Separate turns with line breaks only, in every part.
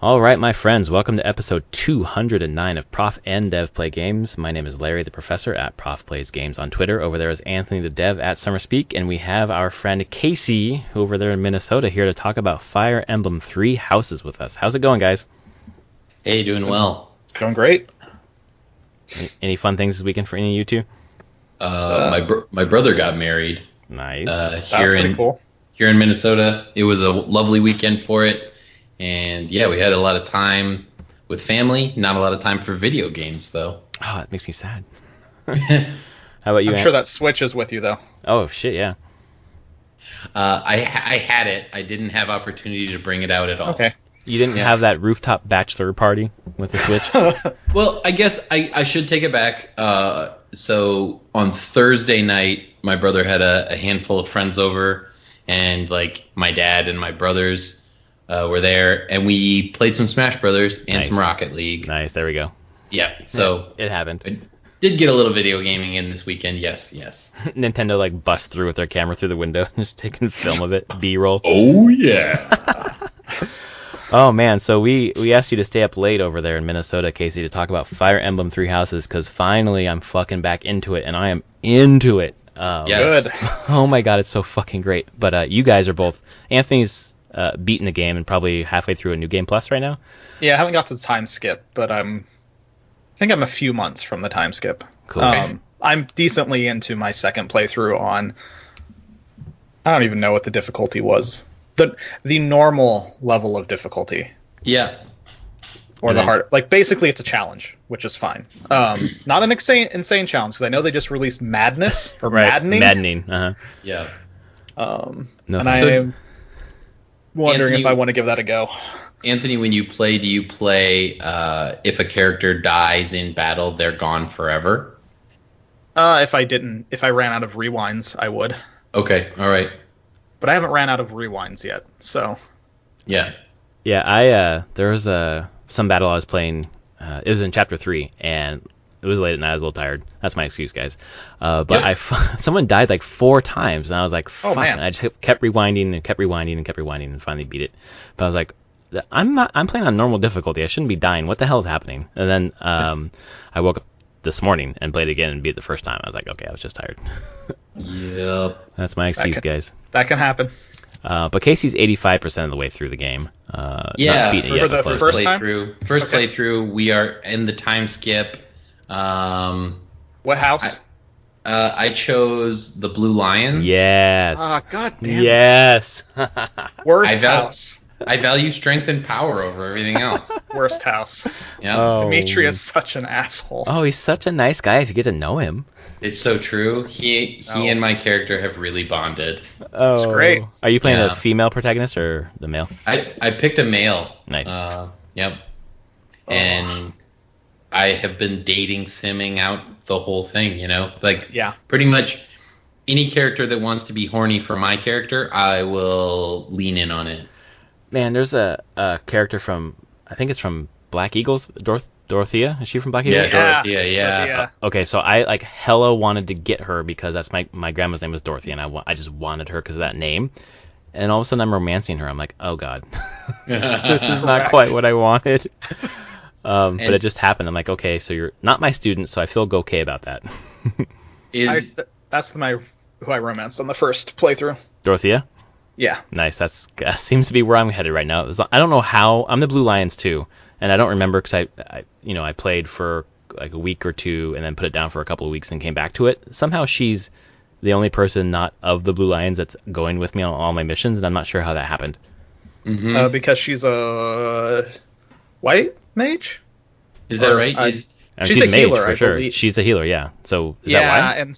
All right, my friends, welcome to episode 209 of Prof and Dev Play Games. My name is Larry the Professor at Prof Plays Games on Twitter. Over there is Anthony the Dev at SummerSpeak, and we have our friend Casey over there in Minnesota here to talk about Fire Emblem 3 Houses with us. How's it going, guys?
Hey, doing well.
It's going great.
Any fun things this weekend for any of you two?
My brother got married.
Nice.
That's pretty cool.
Here in Minnesota. It was a lovely weekend for it. And yeah, we had a lot of time with family, not a lot of time for video games, though.
Oh, that makes me sad. How about you,
I'm sure that Switch is with you, though.
Oh, shit, yeah.
I had it. I didn't have opportunity to bring it out at all.
Okay.
You didn't have that rooftop bachelor party with the Switch?
Well, I guess I should take it back. So on Thursday night, my brother had a handful of friends over, and like my dad and my brothers were there, and we played some Smash Brothers and some Rocket League.
Nice, there we go.
Yeah, so
it happened.
I did get a little video gaming in this weekend, yes.
Nintendo like busts through with their camera through the window, just taking film of it, B-roll.
Oh, yeah.
Oh, man, so we asked you to stay up late over there in Minnesota, Casey, to talk about Fire Emblem 3 Houses, because finally I'm fucking back into it, and I am into it.
Yes.
Good.
Oh my god, it's so fucking great. But you guys are both... Anthony's beating the game and probably halfway through a New Game Plus right now?
Yeah, I haven't got to the time skip, but I think I'm a few months from the time skip.
Cool.
I'm decently into my second playthrough on... I don't even know what the difficulty was. The normal level of difficulty.
Yeah.
Or the hard... Like, basically, it's a challenge, which is fine. Not an insane challenge, because I know they just released Madness, or Maddening.
Maddening, uh-huh.
Yeah.
No,
and I am wondering if I want to give that a go.
Anthony, when you play, do you play if a character dies in battle, they're gone forever?
If I ran out of rewinds, I would.
Okay, all right.
But I haven't ran out of rewinds yet, so...
Yeah.
Yeah, there was some battle I was playing, it was in Chapter 3, and it was late at night, I was a little tired. That's my excuse, guys. But someone died like 4 times, and I was like, fuck.
Man.
And I just kept rewinding and finally beat it. But I was like, I'm playing on normal difficulty. I shouldn't be dying. What the hell is happening? And then I woke up this morning and played it again and beat it the first time. I was like, okay, I was just tired.
Yep.
That's my excuse, guys.
That can happen.
But Casey's 85% of the way through the game.
Yeah,
not beating it yet,
for the
close.
first
playthrough, we are in the time skip.
What house?
I chose the Blue Lions.
Yes.
God damn it.
Yes.
Worst house.
I value strength and power over everything else.
Worst house.
Yeah.
Dimitri is such an asshole.
Oh, he's such a nice guy if you get to know him.
It's so true. He and my character have really bonded.
Oh,
it's great.
Are you playing a female protagonist or the male?
I picked a male.
Nice.
Yep. And I have been dating simming out the whole thing, pretty much any character that wants to be horny for my character, I will lean in on it.
Man, there's a character from, I think it's from Black Eagles, Dorothea. Is she from Black Eagles?
Yeah, Dorothea, yeah.
Okay, so I like hella wanted to get her because that's my grandma's name was Dorothy, and I just wanted her because of that name. And all of a sudden I'm romancing her. I'm like, oh god, this is not quite what I wanted. But it just happened. I'm like, okay, so you're not my student, so I feel okay about that.
That's who I romanced on the first playthrough.
Dorothea?
Yeah.
Nice. That seems to be where I'm headed right now. I don't know how. I'm the Blue Lions too, and I don't remember because I played for like a week or two and then put it down for a couple of weeks and came back to it. Somehow she's the only person not of the Blue Lions that's going with me on all my missions, and I'm not sure how that happened.
Mm-hmm.
Because she's a white mage?
Is that right?
She's a
mage,
healer,
for sure.
believe.
She's a healer, yeah. So is that why?
Yeah, and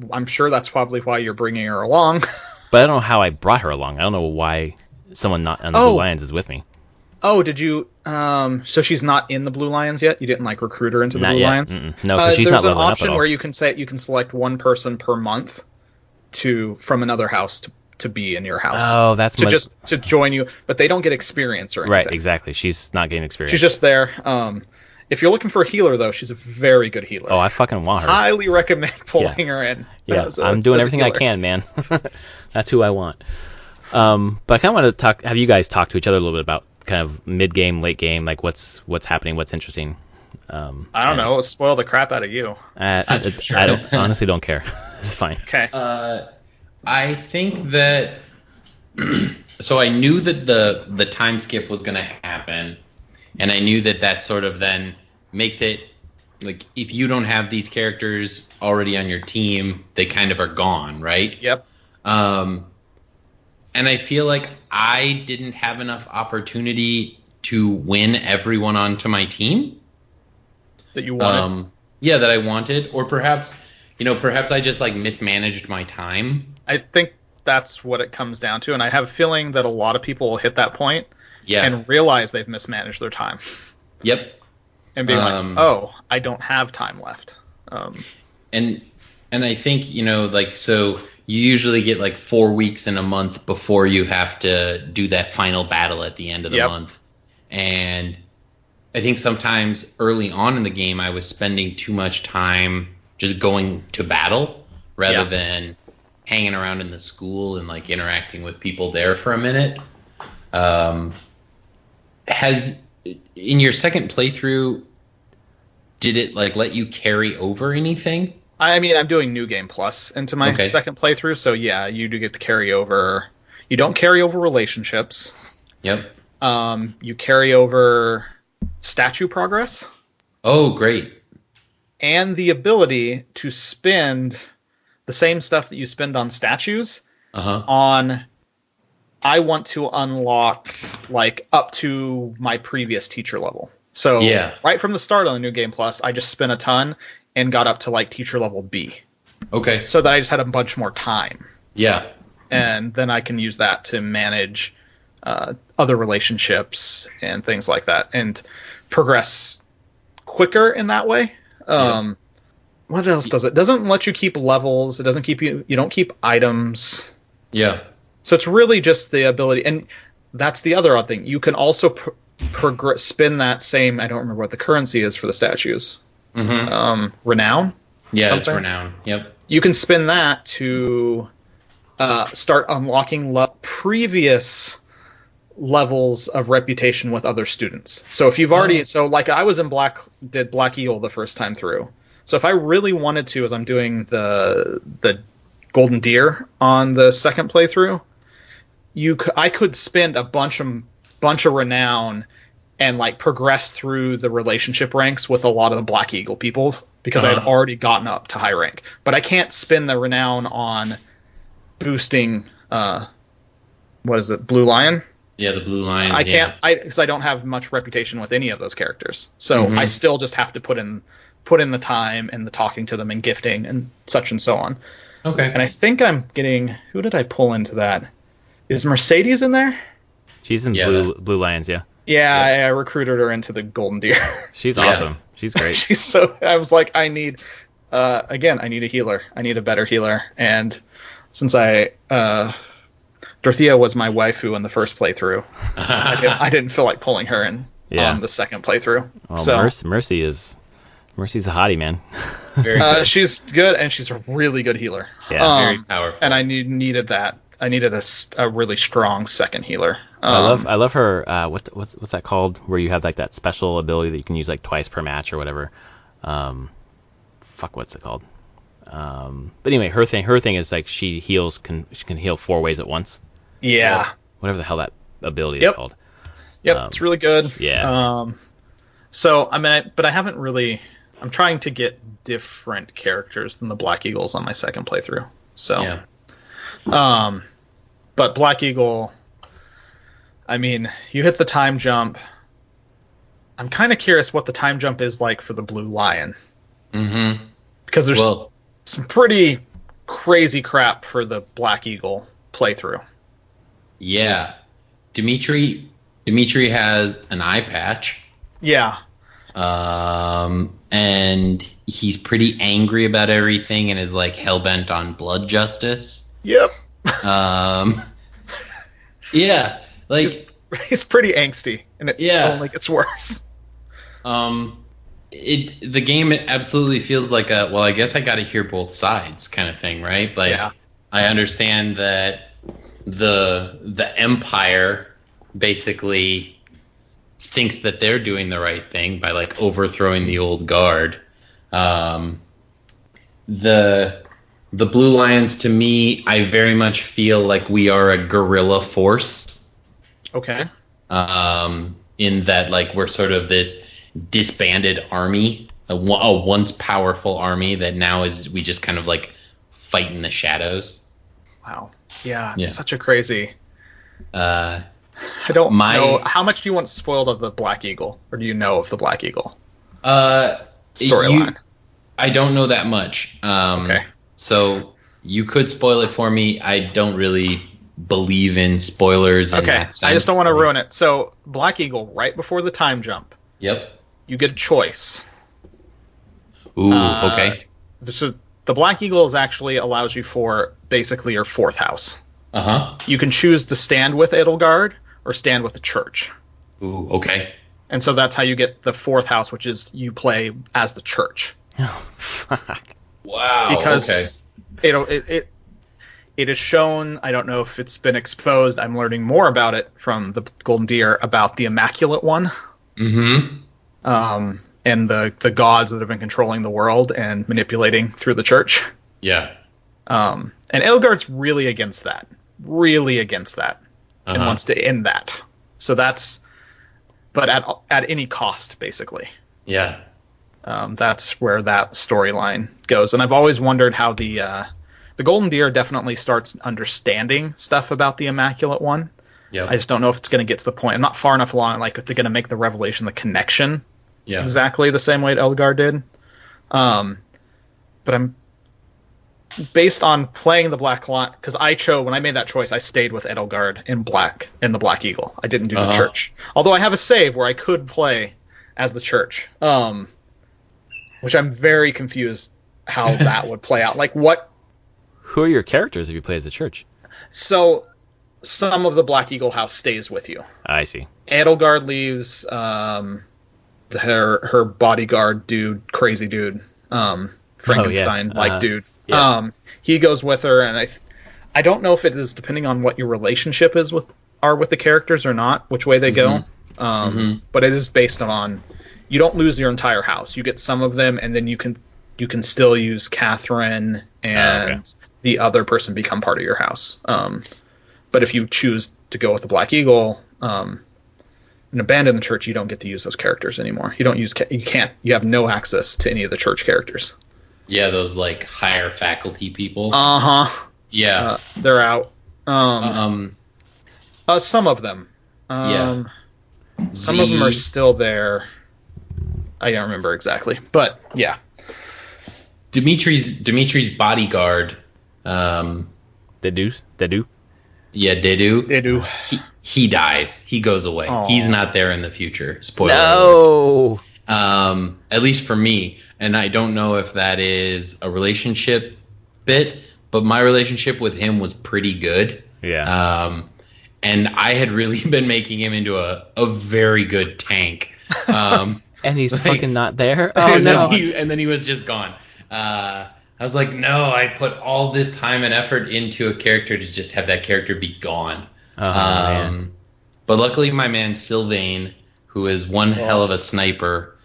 I'm sure that's probably why you're bringing her along.
But I don't know how I brought her along. I don't know why someone not on the Blue Lions is with me.
Oh, did you? So she's not in the Blue Lions yet? You didn't recruit her into the Blue Lions?
Mm-mm. No, because she's not leveling up at all.
There's an option where you can select one person per month from another house to be in your house.
Oh, that's
to join you, but they don't get experience or anything.
Right, exactly. She's not getting experience.
She's just there. If you're looking for a healer, though, she's a very good healer.
Oh, I fucking want her.
Highly recommend pulling her in.
Yeah, I'm doing everything I can, man. That's who I want. But I kind of want to have you guys talk to each other a little bit about kind of mid game, late game, like what's happening, what's interesting.
I don't know. It'll spoil the crap out of you.
I don't, honestly don't care. It's fine.
Okay.
I think that. So I knew that the time skip was going to happen, and I knew that sort of then makes it like if you don't have these characters already on your team, they kind of are gone, right?
Yep.
And I feel like I didn't have enough opportunity to win everyone onto my team.
That you wanted?
Yeah, that I wanted. Or perhaps I just like mismanaged my time.
I think that's what it comes down to. And I have a feeling that a lot of people will hit that point and realize they've mismanaged their time.
Yep.
And being like, oh, I don't have time left.
And I think, so you usually get like 4 weeks in a month before you have to do that final battle at the end of the month. And I think sometimes early on in the game, I was spending too much time just going to battle rather than hanging around in the school and like interacting with people there for a minute. In your second playthrough, did it like let you carry over anything?
I mean, I'm doing New Game Plus into my second playthrough, so yeah, you do get to carry over. You don't carry over relationships.
Yep.
You carry over statue progress.
Oh, great.
And the ability to spend the same stuff that you spend on statues on, I want to unlock like up to my previous teacher level. So right from the start on the New Game Plus, I just spent a ton and got up to like teacher level B.
Okay.
So that I just had a bunch more time.
Yeah.
And then I can use that to manage other relationships and things like that and progress quicker in that way. What else does it? It doesn't let you keep levels. It doesn't keep you don't keep items.
Yeah.
So it's really just the ability, and that's the other odd thing. You can also spin that same, I don't remember what the currency is for the statues. Renown?
Yeah, it's renown. Yep.
You can spin that to start unlocking previous levels of reputation with other students. So if you've already, like I was in did Black Eagle the first time through. So if I really wanted to, as I'm doing the Golden Deer on the second playthrough, I could spend a bunch of renown and like progress through the relationship ranks with a lot of the Black Eagle people because I had already gotten up to high rank. But I can't spend the renown on boosting Blue Lion?
Yeah, the Blue Lion.
I can't because I don't have much reputation with any of those characters. So I still just have to put in the time and the talking to them and gifting and such and so on.
Okay.
And I think I'm getting, who did I pull into that? Is Mercedes in there?
She's in Blue Lions, yeah.
Yeah, I recruited her into the Golden Deer.
She's awesome. She's great.
I was like, I need a healer. I need a better healer. And since Dorothea was my waifu in the first playthrough, I didn't feel like pulling her in on the second playthrough.
Well, so Mercy's a hottie, man.
Very
she's good, and she's a really good healer.
Yeah, very powerful.
And I needed that. I needed a really strong second healer.
I love her. What's that called? Where you have like that special ability that you can use like twice per match or whatever. What's it called? But anyway, her thing is like she can heal 4 ways at once.
Yeah.
Whatever the hell that ability is called.
Yep, it's really good.
Yeah.
So I mean, but I haven't really. I'm trying to get different characters than the Black Eagles on my second playthrough. So.
Yeah.
But Black Eagle, I mean, you hit the time jump. I'm kind of curious what the time jump is like for the Blue Lion.
Mm-hmm.
Because there's some pretty crazy crap for the Black Eagle playthrough.
Yeah. Dimitri has an eye patch.
Yeah.
And he's pretty angry about everything and is like hell-bent on blood justice.
Yep.
Yeah, like
he's pretty angsty, and it only gets worse.
The game absolutely feels like I guess I got to hear both sides kind of thing, right? Like, I understand that the Empire basically thinks that they're doing the right thing by like overthrowing the old guard. The Blue Lions, to me, I very much feel like we are a guerrilla force.
Okay.
In that, like, we're sort of this disbanded army, a once powerful army that now we just kind of like fight in the shadows.
Wow. Yeah.
Yeah.
Such a crazy.
Uh,
I don't know. How much do you want spoiled of the Black Eagle, or do you know of the Black Eagle storyline?
I don't know that much.
Okay.
So you could spoil it for me. I don't really believe in spoilers. In that sense.
I just don't want to ruin it. So Black Eagle, right before the time jump.
Yep.
You get a choice.
Ooh. Okay.
So the Black Eagle actually allows you for basically your fourth house. You can choose to stand with Edelgard or stand with the church.
Ooh. Okay.
And so that's how you get the fourth house, which is you play as the church.
Oh, fuck.
Wow.
Because it is shown, I don't know if it's been exposed, I'm learning more about it from the Golden Deer about the Immaculate One.
Mm-hmm.
And the gods that have been controlling the world and manipulating through the church.
Yeah.
And Edelgard's really against that. And wants to end that. So that's, but at any cost, basically.
Yeah.
That's where that storyline goes. And I've always wondered how the Golden Deer definitely starts understanding stuff about the Immaculate One.
Yeah.
I just don't know if it's going to get to the point. I'm not far enough along, like if they're going to make the revelation, the connection, exactly the same way Edelgard did. But I'm based on playing the Black Lion, because when I made that choice, I stayed with Edelgard in the Black Eagle. I didn't do the church. Although I have a save where I could play as the church. Which I'm very confused how that would play out. Like what?
Who are your characters if you play as the church?
So some of the Black Eagle house stays with you.
I see.
Edelgard leaves. Her bodyguard dude, crazy dude, Frankenstein dude.
Yeah.
He goes with her, and I don't know if it is depending on what your relationship is with the characters or not, which way they go. But it is based on. You don't lose your entire house. You get some of them, and then you can still use Catherine and the other person become part of your house. But if you choose to go with the Black Eagle and abandon the church, you don't get to use those characters anymore. You have no access to any of the church characters.
Yeah, those like higher faculty people. Yeah,
they're out. Some of them. Some of them are still there. I don't remember exactly, but yeah.
Dimitri's bodyguard.
Dedu.
Yeah, Dedu. He dies. He goes away.
Aww.
He's not there in the future. Spoiler.
No.
Alert. At least for me, and I don't know if that is a relationship bit, but my relationship with him was pretty good.
Yeah.
And I had really been making him into a very good tank.
And he's fucking not there.
Oh no! And then he was just gone. I was like, no, I put all this time and effort into a character to just have that character be gone.
Man.
But luckily, my man Sylvain, who is one hell of a sniper,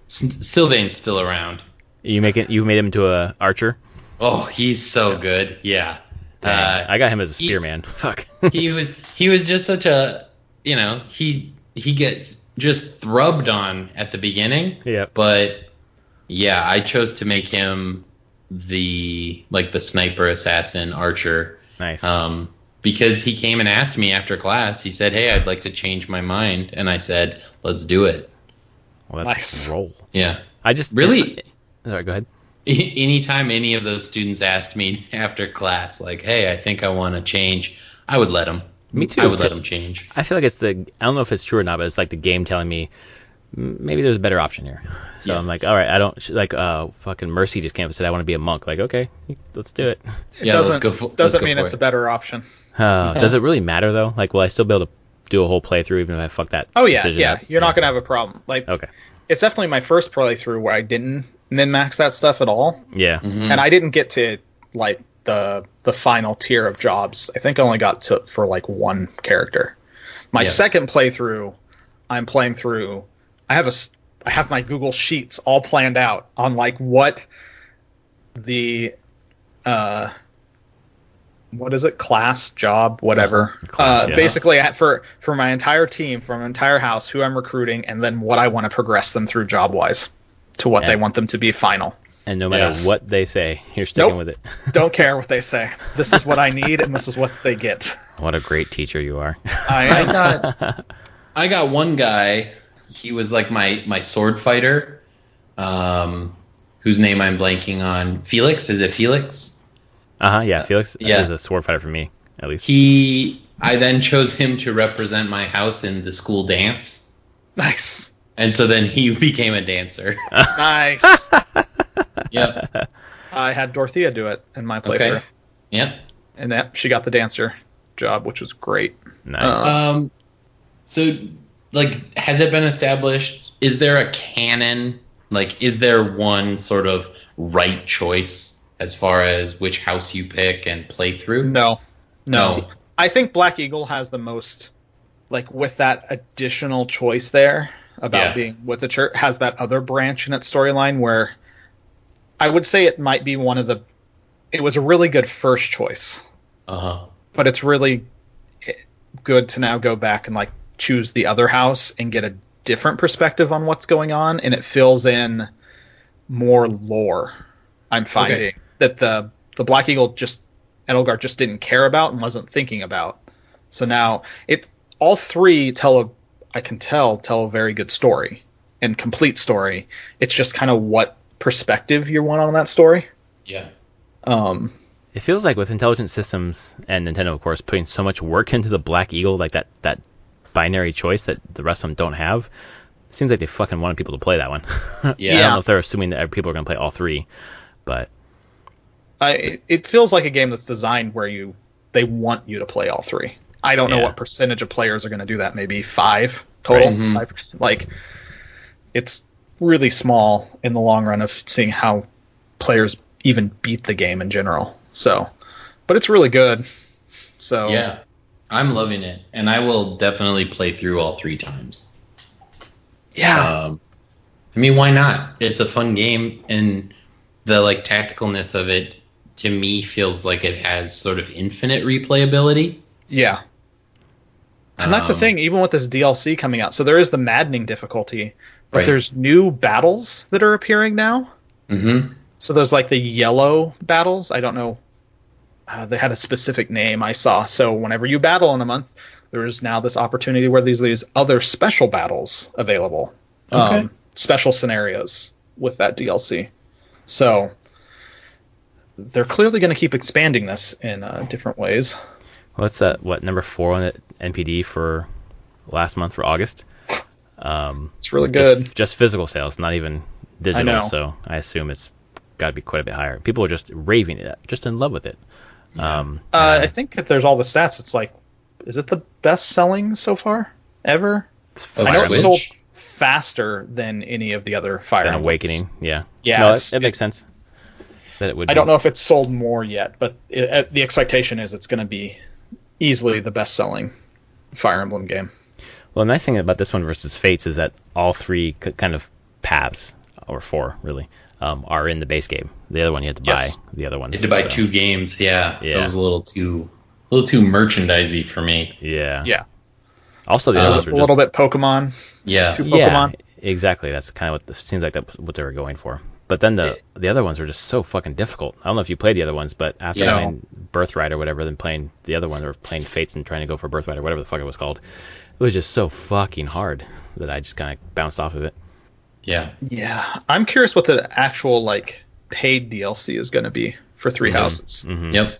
Sylvain's still around.
You made him into a archer.
Oh, he's so good. Yeah.
I got him as a spearman. Fuck.
he was just such a, he gets just thrubbed on at the beginning.
Yeah.
But yeah, I chose to make him the sniper assassin archer.
Nice.
Because he came and asked me after class. He said, "Hey, I'd like to change my mind," and I said, "Let's do it."
Well, that's
nice.
a roll.
Yeah.
I just
really.
Sorry, go ahead.
Anytime any of those students asked me after class, like, "Hey, I think I want to change," I would let them.
Me too.
I would let them change.
I feel like I don't know if it's true or not, but it's like the game telling me maybe there's a better option here. So yeah. I'm like, all right, I don't like fucking Mercy just came up and said I want to be a monk. Like, okay, let's do it.
Doesn't mean it's a better option.
Does it really matter though? Like, will I still be able to do a whole playthrough even if I fuck that?
Oh yeah,
decision
yeah.
up?
You're not gonna have a problem. Like,
okay,
it's definitely my first playthrough where I didn't min-max that stuff at all.
Yeah,
and I didn't get to like the final tier of jobs. I think I only got to for like one character. My
Yeah.
second playthrough, I'm playing through. I have my Google Sheets all planned out on like what the what is it, class, job, whatever.
Class, yeah.
Basically, for my entire team, for my entire house, who I'm recruiting, and then what I want to progress them through job wise to what they want them to be final.
And no matter what they say, you're sticking with it.
Don't care what they say. This is what I need, and this is what they get.
What a great teacher you are.
I got one guy. He was like my sword fighter, whose name I'm blanking on. Felix, is it Felix?
Yeah, Felix
yeah.
is a sword fighter for me, at least.
I then chose him to represent my house in the school dance.
Nice.
And so then he became a dancer.
Nice.
Yep.
I had Dorothea do it in my playthrough.
Okay. Yep.
And she got the dancer job, which was great.
Nice.
So, like, has it been established? Is there a canon? Like, is there one sort of right choice as far as which house you pick and play through?
No.
Oh.
I think Black Eagle has the most, like, with that additional choice there about being with the church, has that other branch in its storyline where I would say it might be it was a really good first choice. But it's really good to now go back and, like, choose the other house and get a different perspective on what's going on, and it fills in more lore. I'm finding that the Black Eagle Edelgard just didn't care about and wasn't thinking about. So now all three tell a very good story and complete story. It's just kind of what perspective you want on that story.
Yeah.
It feels like with Intelligent Systems and Nintendo, of course, putting so much work into the Black Eagle, like that binary choice that the rest of them don't have. It seems like they fucking wanted people to play that one.
Yeah.
I don't know if they're assuming that people are going to play all three, but
it feels like a game that's designed where they want you to play all three. I don't know what percentage of players are going to do that. Maybe 5 total.
Right.
5%. Like, it's really small in the long run of seeing how players even beat the game in general. So, but it's really good. So
yeah, I'm loving it, and I will definitely play through all 3 times.
Yeah.
I mean, why not? It's a fun game, and the like tacticalness of it to me feels like it has sort of infinite replayability.
Yeah. And that's the thing, even with this DLC coming out. So there is the maddening difficulty, but there's new battles that are appearing now.
Mm-hmm.
So there's like the yellow battles. I don't know. They had a specific name I saw. So whenever you battle in a month, there is now this opportunity where these other special battles available.
Okay.
Special scenarios with that DLC. So they're clearly going to keep expanding this in different ways.
What's that? What, number 4 on the NPD for last month for August?
It's really good.
Just physical sales, not even digital.
I know.
So I assume it's got to be quite a bit higher. People are just raving it, just in love with it.
I think if there's all the stats, it's like, is it the best selling so far ever? I know it sold faster than any of the other Fire
Than
Emblems.
Awakening, yeah.
Yeah,
No, it makes sense. That it would.
I don't know if it's sold more yet, but the expectation is it's going to be easily the best-selling Fire Emblem game.
Well, the nice thing about this one versus Fates is that all 3 kind of paths, or 4 really, are in the base game. The other one you had to buy. The other one
You had to buy 2 games. Yeah. It was a little too merchandisey for me.
Yeah.
Yeah.
Also, the other ones were
a little bit Pokemon.
Yeah.
2 Pokemon.
Yeah, exactly. That's kind of seems like that's what they were going for. But then the other ones were just so fucking difficult. I don't know if you played the other ones, but after playing Birthright or whatever, then playing the other one, or playing Fates and trying to go for Birthright or whatever the fuck it was called, it was just so fucking hard that I just kind of bounced off of it.
Yeah.
Yeah. I'm curious what the actual, like, paid DLC is going to be for 3 houses.
Mm-hmm.
Yep.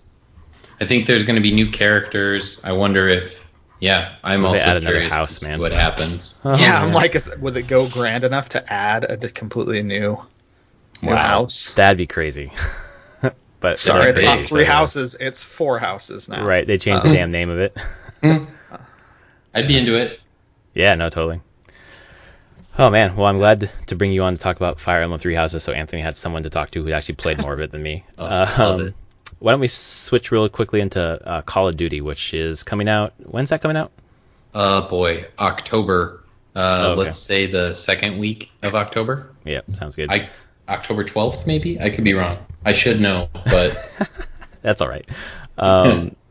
I think there's going to be new characters. I wonder if... Yeah, I'm
Well, they
also
add another
curious
house,
to see
man.
what happens.
Yeah, I'm like, would it go grand enough to add a completely new house?
That'd be crazy. But
Sorry, it's not
crazy,
3 houses, it's 4 houses now.
Right, they changed the damn name of it.
I'd be into it.
Yeah, no, totally. Oh, man. Well, I'm glad to bring you on to talk about Fire Emblem 3 Houses, so Anthony had someone to talk to who actually played more of it than me.
Love it.
Why don't we switch really quickly into Call of Duty, which is coming out... When's that coming out?
Boy, October.
Okay.
Let's say the second week of October.
Yeah, sounds good.
October 12th, maybe? I could be wrong. I should know, but...
That's all right.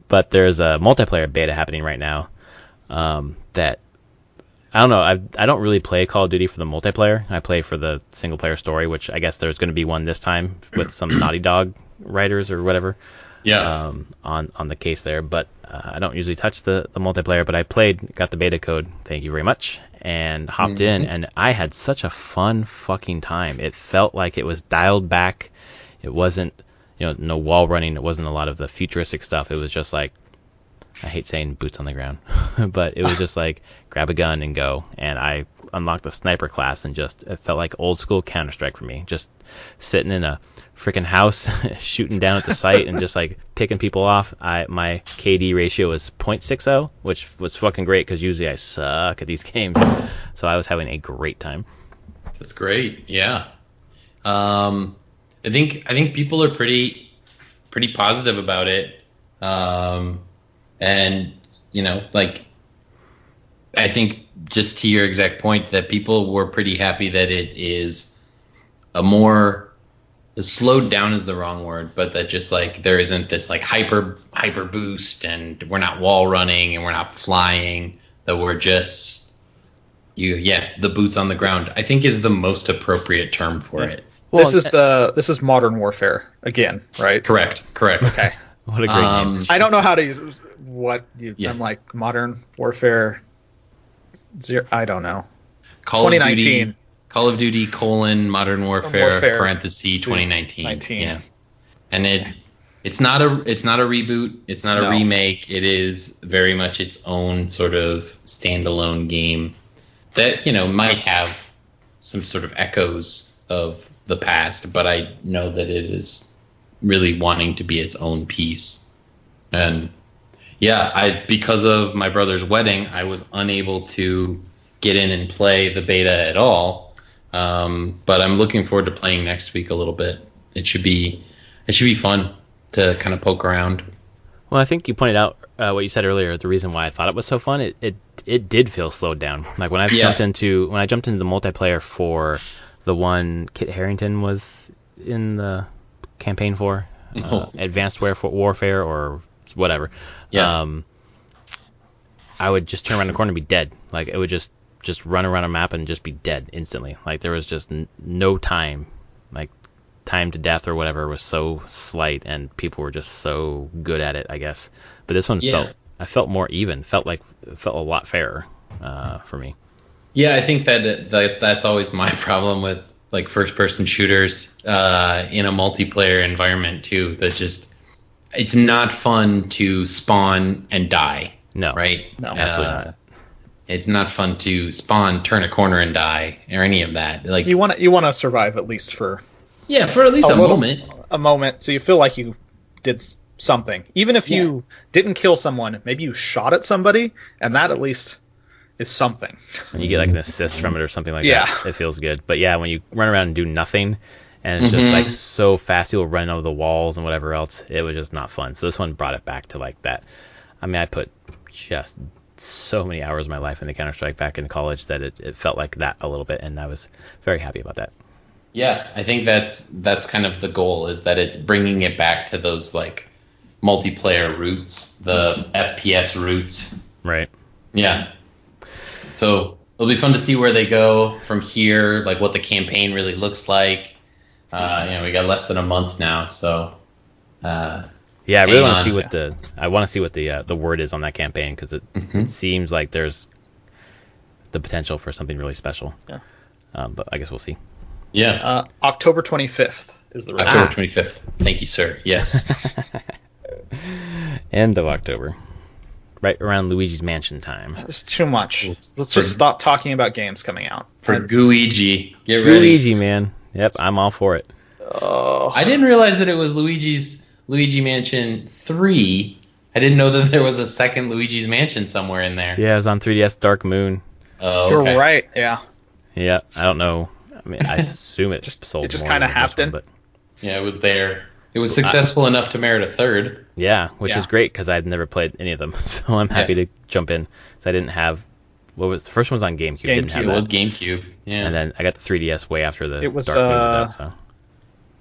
But there's a multiplayer beta happening right now that... I don't know. I don't really play Call of Duty for the multiplayer. I play for the single-player story, which I guess there's going to be one this time with some Naughty Dog writers or whatever.
Yeah.
On the case there, but I don't usually touch the multiplayer, but I got the beta code, thank you very much, and hopped in, and I had such a fun fucking time. It felt like it was dialed back. It wasn't, no wall running. It wasn't a lot of the futuristic stuff. It was just like, I hate saying boots on the ground, but it was just like grab a gun and go. And I unlocked the sniper class and it felt like old school Counter-Strike for me. Just sitting in a freaking house, shooting down at the site and just like picking people off. My KD ratio is 0.60, which was fucking great because usually I suck at these games. So I was having a great time.
That's great. Yeah. I think people are pretty positive about it. And, I think just to your exact point that people were pretty happy that it is slowed down is the wrong word, but that just like there isn't this like hyper boost and we're not wall running and we're not flying, that we're just the boots on the ground, I think is the most appropriate term for it.
Well, this is Modern Warfare again, right?
Correct.
Okay.
What a great game.
I don't know how to use I'm like Modern Warfare 0. I don't know. 2019.
Call of Duty : Modern Warfare parenthesis 2019. Yeah, and it's not a reboot. It's not a remake. It is very much its own sort of standalone game that might have some sort of echoes of the past, but I know that it is really wanting to be its own piece. And because of my brother's wedding, I was unable to get in and play the beta at all. But I'm looking forward to playing next week a little bit. It should be fun to kind of poke around.
Well, I think you pointed out what you said earlier. The reason why I thought it was so fun, it did feel slowed down. Like when I jumped into the multiplayer for the one Kit Harington was in the campaign for, Advanced Warfare or whatever.
Yeah.
I would just turn around the corner and be dead. Like it would just run around a map and just be dead instantly. Like there was just no time. Like time to death or whatever was so slight, and people were just so good at it, I guess. But this one felt more even. Felt a lot fairer for me. Yeah,
I think that's always my problem with like first-person shooters in a multiplayer environment too. That just it's not fun to spawn and die.
No,
right?
No, absolutely not.
It's not fun to spawn, turn a corner, and die, or any of that. Like
you want to survive at least for
at least a moment.
A moment, so you feel like you did something, even if you didn't kill someone. Maybe you shot at somebody, and that at least is something.
And you get like an assist from it or something like that. It feels good. But yeah, when you run around and do nothing, and it's just like so fast, people run over the walls and whatever else, it was just not fun. So this one brought it back to like that. I mean, I put just so many hours of my life into Counter-Strike back in college that it felt like that a little bit, and I was very happy about that.
Yeah, I think that's kind of the goal, is that it's bringing it back to those like multiplayer roots, the FPS roots.
Right.
Yeah. So it'll be fun to see where they go from here, like what the campaign really looks like. We got less than a month now, so.
Yeah, I really want to see what the word is on that campaign, because it seems like there's the potential for something really special.
Yeah.
But I guess we'll see.
Yeah.
October 25th is the release.
October 25th. Thank you, sir. Yes.
End of October. Right around Luigi's Mansion time.
It's too much. Let's just stop talking about games coming out.
For Gooigi. Get ready.
Luigi, man. Yep, I'm all for it.
Oh.
I didn't realize that it was Luigi Mansion 3. I didn't know that there was a second Luigi's Mansion somewhere in there.
Yeah, it was on 3DS Dark Moon.
Oh, okay.
You're right, yeah.
Yeah, I don't know. I mean, I assume it
just
sold.
It just
more
kind of
than the first
happened.
one,
Yeah, it was there. It was successful enough to merit a third.
Yeah, which
Yeah.
is great because I've never played any of them, so I'm happy to jump in. So I didn't have what was the first one was on GameCube. Didn't have
It
that.
was GameCube. Yeah.
And then I got the 3DS way after the
It was,
Dark Moon was out. So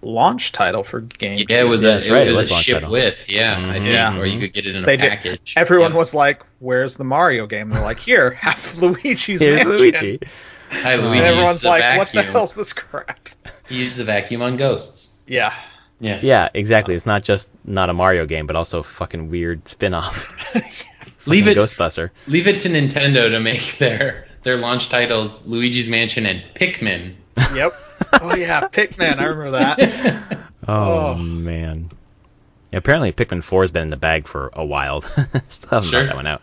Launch title for GameCube.
Yeah, it was
That's
a,
right,
it
it
was
was
a
launch
ship
title.
with, I think,
Yeah.
or you could get it in a
They did.
package.
Everyone
Yeah.
was like, "Where's the Mario game?" They're like, "Here, have Luigi's
here's
Mansion."
Luigi.
Hi, Luigi.
And
uses
everyone's
the
like, "What the
vacuum.
hell's this crap?"
He used the vacuum on ghosts.
Yeah.
Yeah.
Yeah, exactly. It's not just not a Mario game, but also a fucking weird spin-off.
Leave it.
Ghostbuster.
Leave it to Nintendo to make their launch titles Luigi's Mansion and Pikmin.
Yep. Oh yeah, Pikmin. I remember that.
Oh,
Oh.
man. Yeah, apparently Pikmin 4 has been in the bag for a while. Still haven't
Sure.
got that one out.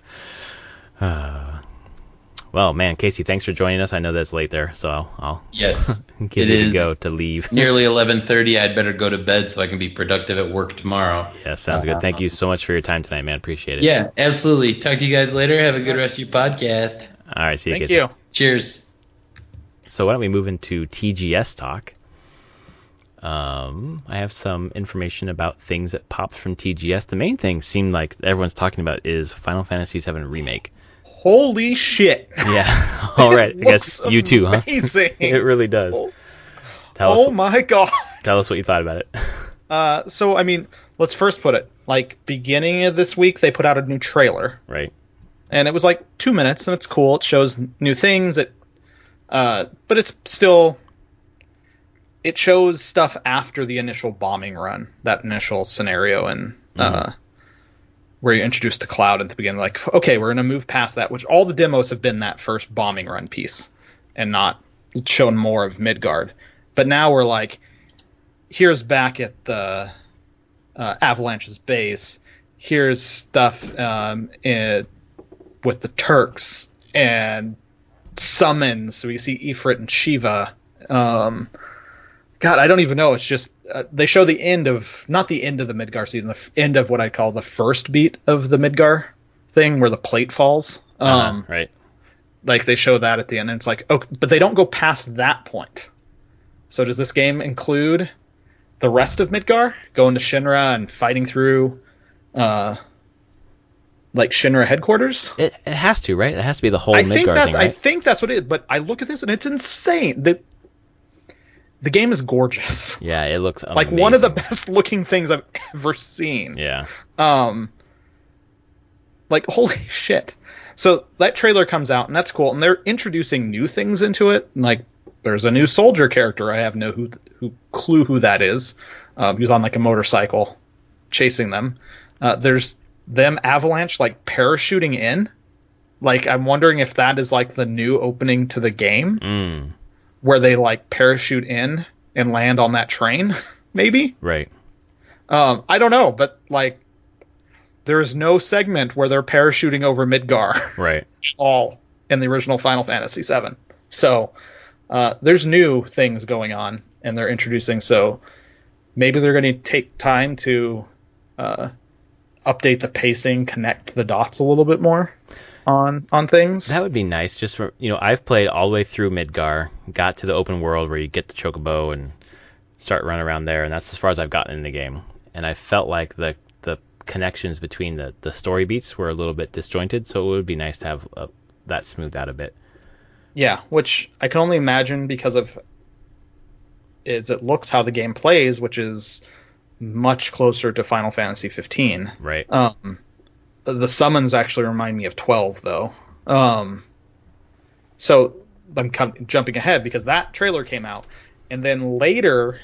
Well, man, Casey, thanks for joining us. I know that's late there, so I'll
Yes.
give
It
you the
is
go to leave.
Nearly 11:30. I'd better go to bed so I can be productive at work tomorrow.
Yeah, sounds good. Thank you so much for your time tonight, man. Appreciate it.
Yeah, absolutely. Talk to you guys later. Have a good rest of your podcast.
All right, see you,
Thank
Casey.
you.
Cheers.
So why don't we move into TGS talk? I have some information about things that popped from TGS. The main thing seemed like everyone's talking about is Final Fantasy VII Remake.
Holy shit.
Yeah. All right. I guess
Looks
you too, huh?
amazing.
It really does.
Oh,
Tell us,
my god.
tell us what you thought about it.
So I mean, let's first put it like beginning of this week they put out a new trailer,
Right.
and it was like 2 minutes, and it's cool. It shows new things. But it's still. It shows stuff after the initial bombing run, that initial scenario, and where you're introduced to Cloud at the beginning. Like, okay, we're gonna move past that. Which all the demos have been that first bombing run piece, and not shown more of Midgard. But now we're like, here's back at the Avalanche's base. Here's stuff with the Turks and summons. So we see Ifrit and Shiva. God, I don't even know. It's just they show the end of not the end of the Midgar season, the end of what I call the first beat of the Midgar thing, where the plate falls.
Right.
Like they show that at the end, and it's like, okay, but they don't go past that point. So does this game include the rest of Midgar, going to Shinra and fighting through, like Shinra headquarters?
It has to, right? It has to be the whole
I
Midgard
think that's
thing, right?
I think that's what it is. But I look at this and it's insane. The game is gorgeous.
Yeah, it looks
Like
amazing.
one of the best looking things I've ever seen.
Yeah.
Like holy shit. So that trailer comes out and that's cool, and they're introducing new things into it. Like there's a new soldier character. I have no clue who that is. He was on like a motorcycle chasing them. There's them Avalanche like parachuting in. Like I'm wondering if that is like the new opening to the game. Where they like parachute in and land on that train, maybe.
Right.
I don't know, but like, there is no segment where they're parachuting over Midgar
Right.
at all in the original Final Fantasy VII. So there's new things going on, and they're introducing. So maybe they're going to take time to update the pacing, connect the dots a little bit more on things.
That would be nice. Just for I've played all the way through Midgar, got to the open world where you get the chocobo and start running around there, and that's as far as I've gotten in the game. And I felt like the connections between the story beats were a little bit disjointed, so it would be nice to have that smoothed out a bit.
Yeah, which I can only imagine because of it looks how the game plays, which is much closer to Final Fantasy 15.
Right.
The summons actually remind me of 12, though. So I'm jumping ahead because that trailer came out, and then later,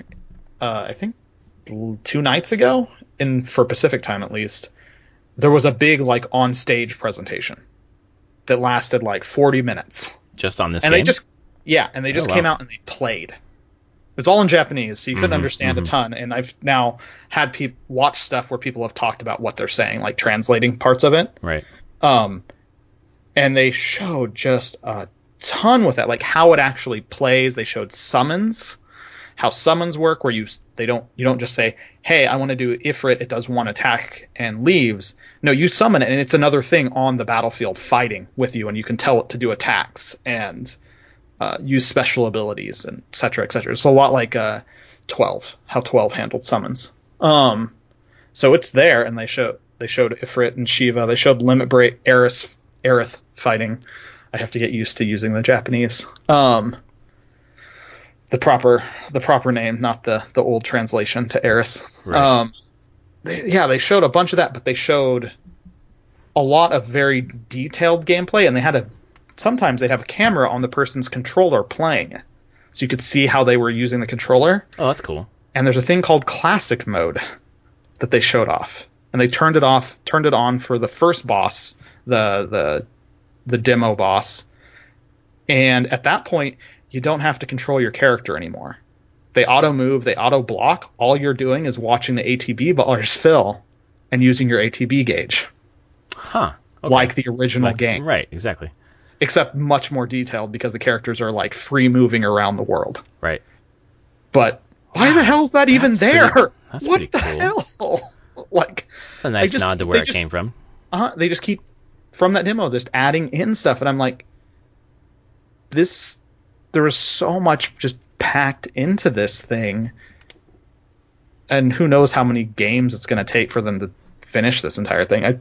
I think 2 nights ago, for Pacific time at least, there was a big like on stage presentation that lasted like 40 minutes.
Just on this
And
game?
they just came out and they played. It's all in Japanese, so you couldn't understand a
mhm.
ton. And I've now had people watch stuff where people have talked about what they're saying, like translating parts of it.
Right.
And they showed just a ton with that, like how it actually plays. They showed summons, how summons work, where you don't just say, "Hey, I want to do Ifrit." It does one attack and leaves. No, you summon it, and it's another thing on the battlefield fighting with you, and you can tell it to do attacks and use special abilities, and et cetera, et cetera. It's a lot like 12, how 12 handled summons. So it's there, and they showed Ifrit and Shiva. They showed Limit Break, Aerith fighting. I have to get used to using the Japanese. The proper name, not the old translation to Aerith.
Right.
They showed a bunch of that, but they showed a lot of very detailed gameplay, and sometimes they'd have a camera on the person's controller playing, so you could see how they were using the controller.
Oh, that's cool.
And there's a thing called classic mode that they showed off, and they turned it on for the first boss, the demo boss. And at that point, you don't have to control your character anymore. They auto move, they auto block. All you're doing is watching the ATB bars fill and using your ATB gauge.
Huh. Okay.
Like the original game.
Right, exactly.
Except much more detailed because the characters are like free moving around the world.
Right.
But why the hell is that even there?
That's
what
pretty
the
cool.
hell? Like,
It's a nice nod to where it came from.
They just keep from that demo just adding in stuff, and I'm like, there was so much just packed into this thing, and who knows how many games it's going to take for them to finish this entire thing.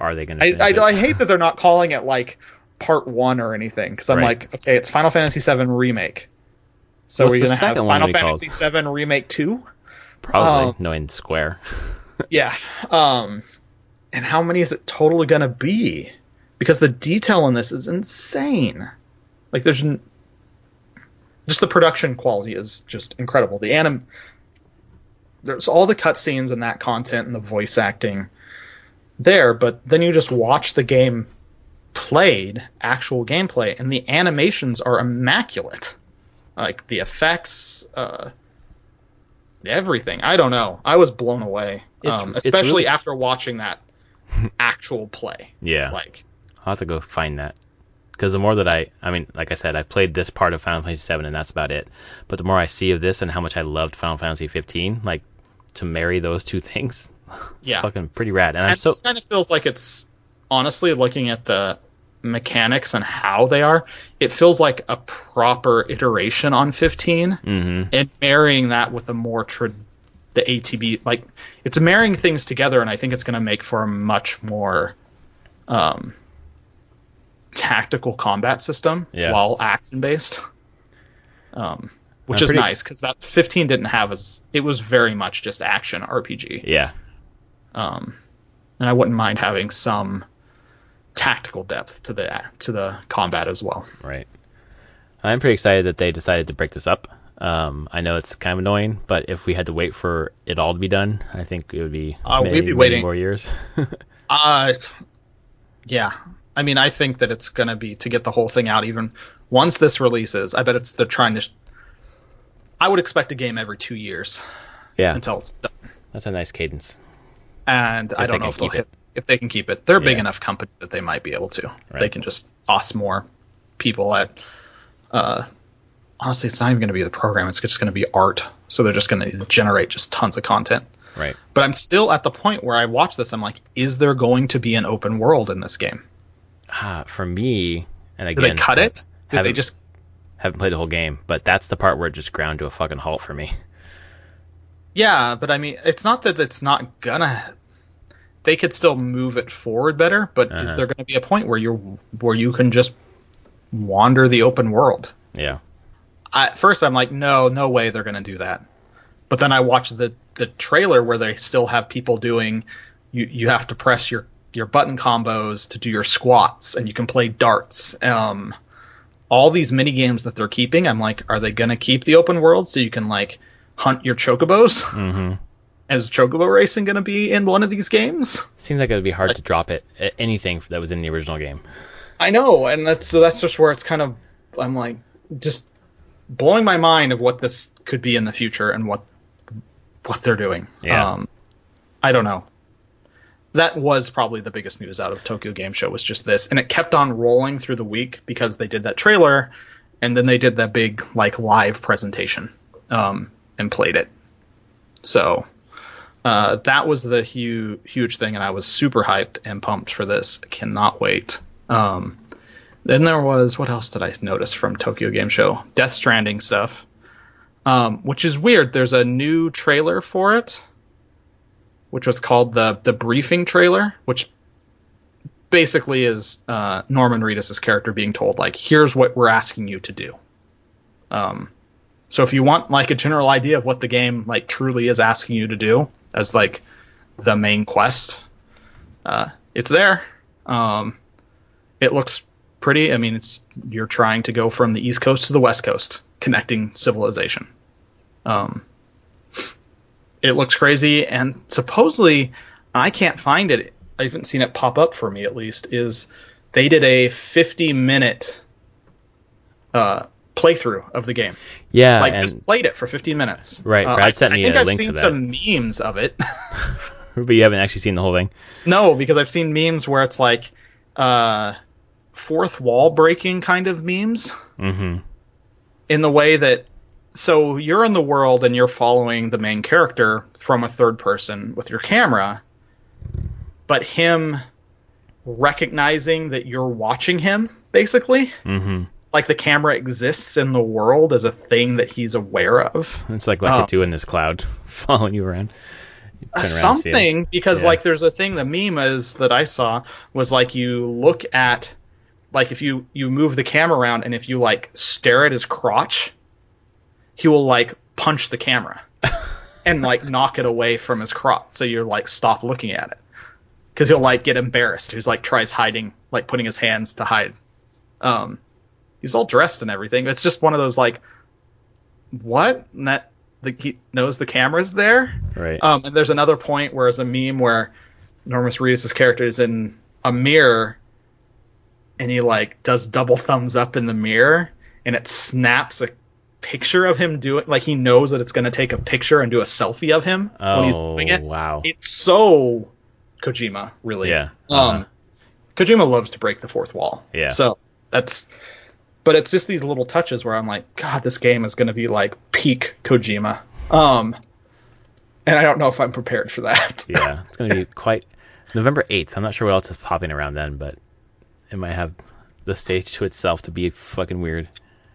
Are they going to finish it?
I hate that they're not calling it like part 1 or anything, because I'm like, okay, it's Final Fantasy VII Remake. So we're going to have Final Fantasy VII Remake 2?
Probably, knowing Square.
Yeah. And how many is it totally going to be? Because the detail in this is insane. Like, just the production quality is just incredible. There's all the cutscenes and that content and the voice acting there, but then you just watch the game played, actual gameplay, and the animations are immaculate. Like, the effects, everything. I don't know. I was blown away, especially after watching that actual play.
Yeah.
Like,
I'll have to go find that. Because the more that I mean, like I said, I played this part of Final Fantasy VII, and that's about it. But the more I see of this and how much I loved Final Fantasy 15, like, to marry those two things, it's fucking pretty rad. And
this kind of feels like it's, honestly, looking at the mechanics and how they are, it feels like a proper iteration on 15, and marrying that with the more the ATB, like, it's marrying things together, and I think it's going to make for a much more tactical combat system while action based, which is nice, because that's 15 didn't have it was very much just action RPG. And I wouldn't mind having some tactical depth to the combat as well.
Right. I'm pretty excited that they decided to break this up. I know it's kind of annoying, but if we had to wait for it all to be done, I think it would be many more years.
Yeah. I mean, I think that it's going to be, to get the whole thing out, even once this releases, I bet they're trying to... I would expect a game every 2 years.
Yeah.
Until it's done.
That's a nice cadence.
And I don't know if they can keep it. They're a big enough company that they might be able to.
Right.
They can just toss more people at... honestly, it's not even going to be the program. It's just going to be art. So they're just going to generate just tons of content.
Right.
But I'm still at the point where I watch this, I'm like, is there going to be an open world in this game?
For me, and again,
did they cut it? Did they just...
Haven't played the whole game, but that's the part where it just ground to a fucking halt for me.
Yeah, but I mean, it's not that it's not gonna... They could still move it forward better, but is there going to be a point where you can just wander the open world?
Yeah.
At first, I'm like, no way they're going to do that. But then I watched the trailer where they still have people doing... You have to press your button combos to do your squats, and you can play darts. All these mini games that they're keeping, I'm like, are they going to keep the open world so you can, like, hunt your chocobos?
Mm-hmm.
Is chocobo racing going to be in one of these games?
Seems like it would be hard to drop anything that was in the original game.
I know, and that's just where it's kind of, I'm like, just blowing my mind of what this could be in the future and what they're doing.
Yeah.
I don't know. That was probably the biggest news out of Tokyo Game Show, was just this. And it kept on rolling through the week because they did that trailer, and then they did that big, like, live presentation and played it. So that was the huge thing, and I was super hyped and pumped for this. I cannot wait. Then there was... What else did I notice from Tokyo Game Show? Death Stranding stuff, which is weird. There's a new trailer for it. which was called the briefing trailer, which basically is Norman Reedus' character being told, like, here's what we're asking you to do. So if you want like a general idea of what the game like truly is asking you to do as like the main quest, it's there. It looks pretty. I mean, you're trying to go from the East Coast to the West Coast, connecting civilization. It looks crazy, and supposedly, I can't find it. I haven't seen it pop up for me, at least. Is they did a 50-minute playthrough of the game.
Yeah,
like just played it for 15 minutes.
Right. Brad sent me a link to that.
I think I've seen some memes of it.
But you haven't actually seen the whole thing?
No, because I've seen memes where it's like fourth wall breaking kind of memes.
Mm-hmm.
In the way that, so you're in the world and you're following the main character from a third person with your camera, but him recognizing that you're watching him, basically.
Mm-hmm.
Like the camera exists in the world as a thing that he's aware of.
It's like a two in this cloud following you around.
Something, because like there's a thing, the meme is that I saw was like you look at, like if you move the camera around and if you like stare at his crotch, he will like punch the camera and like knock it away from his crotch. So you're like, stop looking at it. Because he'll like get embarrassed. He's like tries hiding, like putting his hands to hide. He's all dressed and everything. It's just one of those like, what? And that he knows the camera's there.
Right.
And there's another point where there's a meme where Norman Reedus' character is in a mirror and he like does double thumbs up in the mirror and it snaps a picture of him doing, like he knows that it's going to take a picture and do a selfie of him when he's doing it.
Wow.
It's so Kojima, really.
Yeah.
Kojima loves to break the fourth wall.
Yeah.
So but it's just these little touches where I'm like, God, this game is going to be like peak Kojima. And I don't know if I'm prepared for that.
Yeah, it's going to be quite November 8th. I'm not sure what else is popping around then, but it might have the stage to itself to be fucking weird.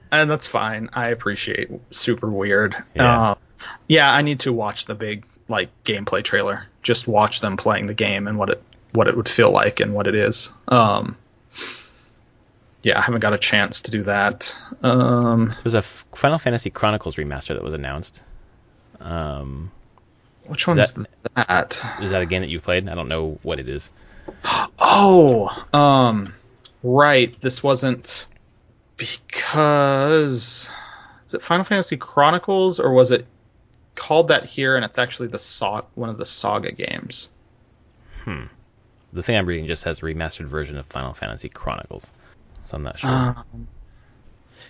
And that's fine. I appreciate super weird.
Yeah.
I need to watch the big like gameplay trailer. Just watch them playing the game and what it would feel like and what it is. Yeah, I haven't got a chance to do that.
There's a Final Fantasy Chronicles remaster that was announced.
Which one's that?
Is that a game that you've played? I don't know what it is.
Oh, right. This wasn't because... Is it Final Fantasy Chronicles, or was it called that here, and it's actually one of the Saga games?
The thing I'm reading just says remastered version of Final Fantasy Chronicles. So I'm not sure.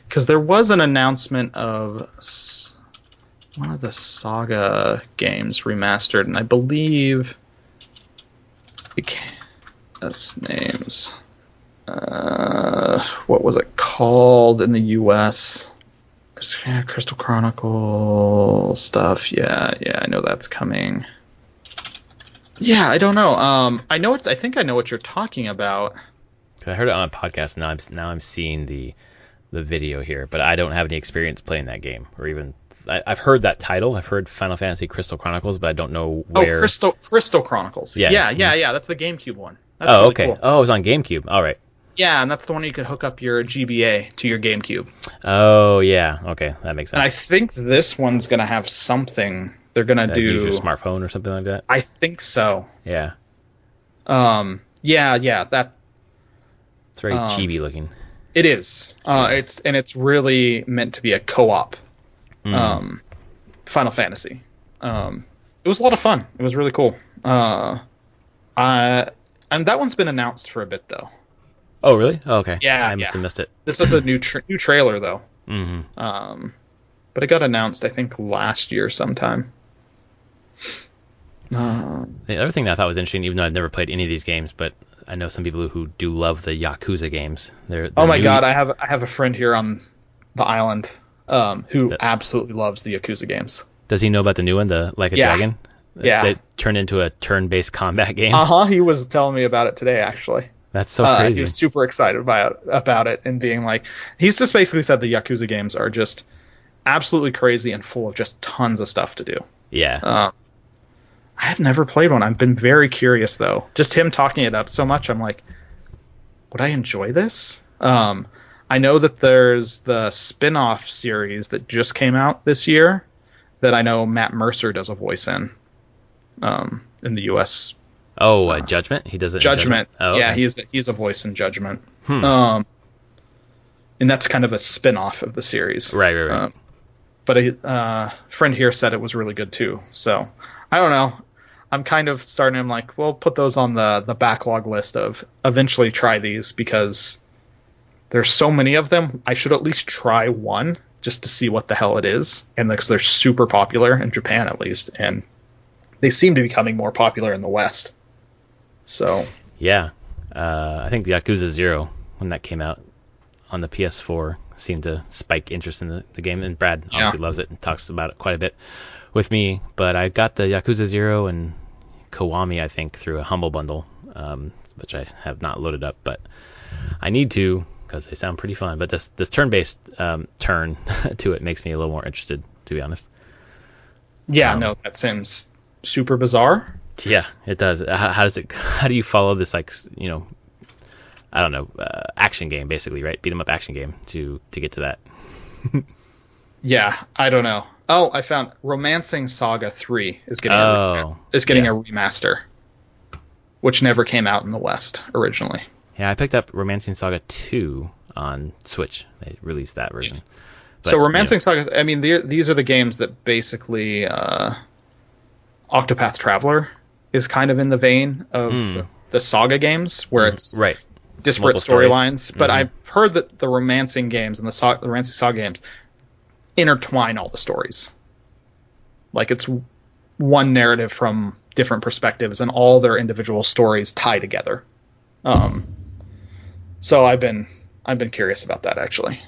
Because there was an announcement of one of the Saga games remastered, and I believe names. What was it called in the U.S.? Crystal Chronicle stuff. Yeah, I know that's coming. Yeah, I don't know. I think I know what you're talking about.
I heard it on a podcast. Now I'm seeing the video here, but I don't have any experience playing that game, or even I've heard that title. I've heard Final Fantasy Crystal Chronicles, but I don't know where.
Oh, Crystal Chronicles. Yeah. That's the GameCube one. That's
really
okay.
Cool. Oh, it was on GameCube. All right.
Yeah, and that's the one you could hook up your GBA to your GameCube.
Oh yeah. Okay, that makes sense.
And I think this one's gonna have something. They're gonna do
use your smartphone or something like that.
I think so.
Yeah.
Yeah. That.
It's very chibi looking.
It is. It's really meant to be a co-op. Final Fantasy. It was a lot of fun. It was really cool. And that one's been announced for a bit though.
Oh really? Oh, okay.
Yeah.
I must have missed it.
This was a new trailer though.
Mm-hmm.
But it got announced I think last year sometime.
The other thing that I thought was interesting, even though I've never played any of these games, but I know some people who do love the Yakuza games.
Oh my god, I have a friend here on the island who absolutely loves the Yakuza games.
Does he know about the new one, the Like a Dragon?
Yeah.
That turned into a turn-based combat game?
He was telling me about it today, actually.
That's so crazy.
He was super excited about it and being like... He's just basically said the Yakuza games are just absolutely crazy and full of just tons of stuff to do.
Yeah.
I have never played one. I've been very curious though. Just him talking it up so much, I'm like, would I enjoy this? I know that there's the spin-off series that just came out this year that I know Matt Mercer does a voice in the U.S.
Oh, Judgment? He does it
Judgment.
In Judgment? Oh, okay.
Yeah, he's a voice in Judgment. And that's kind of a spin-off of the series.
Right.
But a friend here said it was really good too. So, I don't know. I'm kind of starting, I'm like, well, put those on the backlog list of eventually try these because there's so many of them. I should at least try one just to see what the hell it is. And because they're super popular in Japan, at least. And they seem to be becoming more popular in the West. So.
Yeah. I think Yakuza 0, when that came out on the PS4, seemed to spike interest in the game. And Brad obviously loves it and talks about it quite a bit with me. But I got the Yakuza 0 and Kiwami, I think, through a Humble Bundle, which I have not loaded up. But I need to, because they sound pretty fun. But this turn-based turn to it makes me a little more interested, to be honest.
Yeah, no, that seems super bizarre.
Yeah, it does. How do you follow this, like, I don't know, action game, basically, right? Beat 'em up action game to get to that.
Yeah, I don't know. Oh, I found Romancing Saga 3 is getting a remaster, which never came out in the West originally.
Yeah, I picked up Romancing Saga 2 on Switch. They released that version. But,
so Romancing Saga, I mean, these are the games that basically Octopath Traveler is kind of in the vein of the Saga games, where it's disparate storylines. But I've heard that the Romancing games and the Romancing Saga games intertwine all the stories. Like, it's one narrative from different perspectives, and all their individual stories tie together. So I've been curious about that, actually.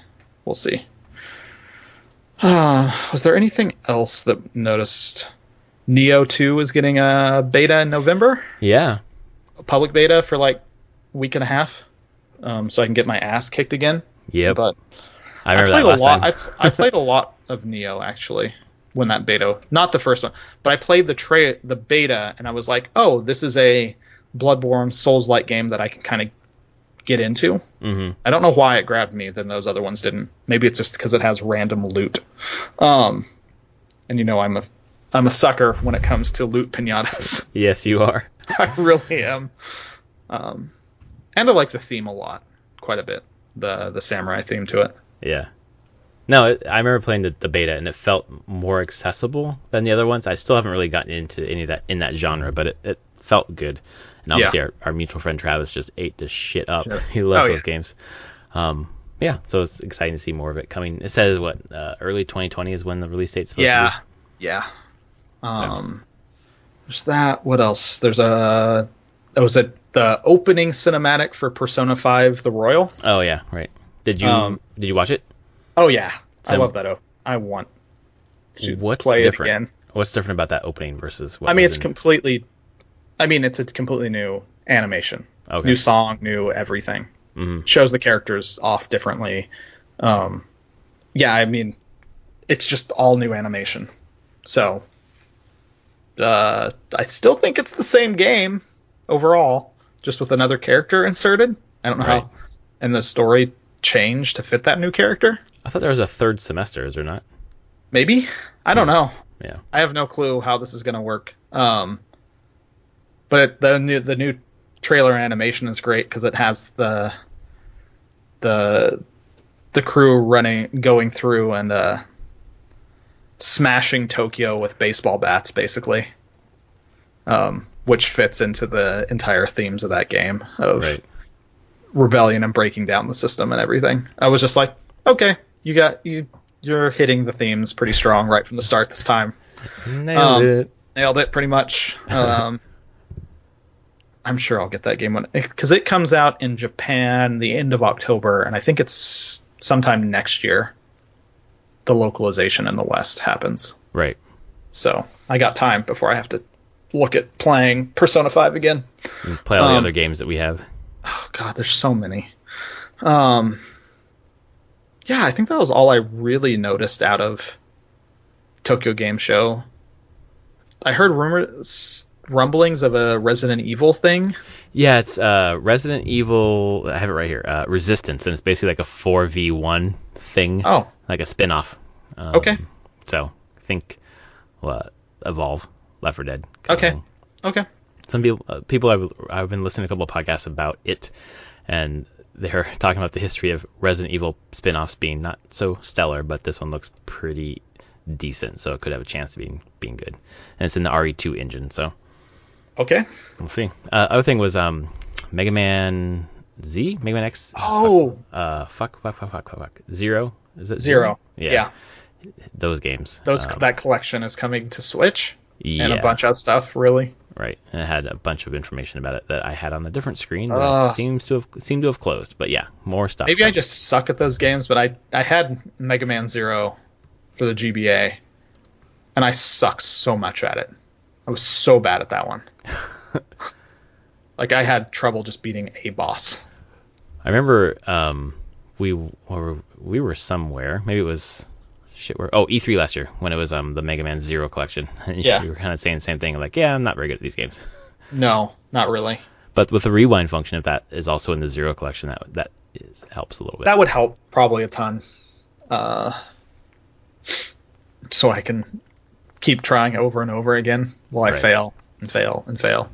We'll see. Was there anything else that noticed? Neo 2 is getting a beta in November.
Yeah.
A public beta for like a week and a half. So I can get my ass kicked again.
Yeah.
But
I remember that last time.
I played a lot of Neo, actually, when that beta, not the first one, but I played the beta, and I was like, oh, this is a Bloodborne Souls-like game that I can kind of get into. Mm-hmm. I don't know why it grabbed me, then those other ones didn't. Maybe it's just because it has random loot. And I'm a sucker when it comes to loot pinatas.
Yes, you are.
I really am. And I like the theme a lot, quite a bit. The samurai theme to it.
Yeah. No, I remember playing the beta, and it felt more accessible than the other ones. I still haven't really gotten into any of that in that genre, but it felt good. And obviously our mutual friend Travis just ate this shit up. Sure. He loves those games. So it's exciting to see more of it coming. It says, early 2020 is when the release date's supposed to be?
Yeah. There's that. What else? The opening cinematic for Persona 5 The Royal.
Oh, yeah, right. Did you watch it?
Oh, yeah. I love that. I want to play it again.
What's different about that opening versus what
it's a completely new animation. Okay. New song, new everything. Mm-hmm. Shows the characters off differently. It's just all new animation. So, I still think it's the same game overall, just with another character inserted. I don't know how. And the story changed to fit that new character.
I thought there was a third semester, is there not?
Maybe. I don't know.
Yeah.
I have no clue how this is going to work. But the new trailer animation is great because it has the crew going through and smashing Tokyo with baseball bats, basically, which fits into the entire themes of that game of rebellion and breaking down the system and everything. I was just like, okay, you're hitting the themes pretty strong right from the start this time. Nailed it pretty much. I'm sure I'll get that game because it comes out in Japan the end of October, and I think it's sometime next year the localization in the West happens.
Right.
So I got time before I have to look at playing Persona 5 again.
And play all the other games that we have.
Oh, God, there's so many. Yeah, I think that was all I really noticed out of Tokyo Game Show. I heard rumblings of a Resident Evil thing.
Yeah, it's Resident Evil. I have it right here. Resistance, and it's basically like a 4v1 thing.
Oh,
like a spin-off.
Okay.
So think Evolve, Left 4 Dead.
Okay. Okay.
Some people I've been listening to a couple of podcasts about it, and they're talking about the history of Resident Evil spin-offs being not so stellar, but this one looks pretty decent, so it could have a chance of being good. And it's in the RE2 engine, so
Okay.
we'll see. Other thing was Mega Man Z, Mega Man X.
Oh.
Fuck. Zero. Is it
Zero? Yeah.
Those games.
That collection is coming to Switch.
Yeah.
And a bunch of stuff, really.
Right, and it had a bunch of information about it that I had on a different screen that seemed to have closed. But yeah, more stuff.
Maybe I just suck at those games, but I had Mega Man Zero for the GBA, and I suck so much at it. I was so bad at that one. Like I had trouble just beating a boss.
I remember we were somewhere. Maybe it was E3 last year when it was the Mega Man Zero collection.
Yeah.
You were kind of saying the same thing, like, yeah, I'm not very good at these games.
No, not really.
But with the rewind function, if that is also in the Zero collection, that helps a little bit.
That would help probably a ton. So I can keep trying over and over again while I fail and fail and fail.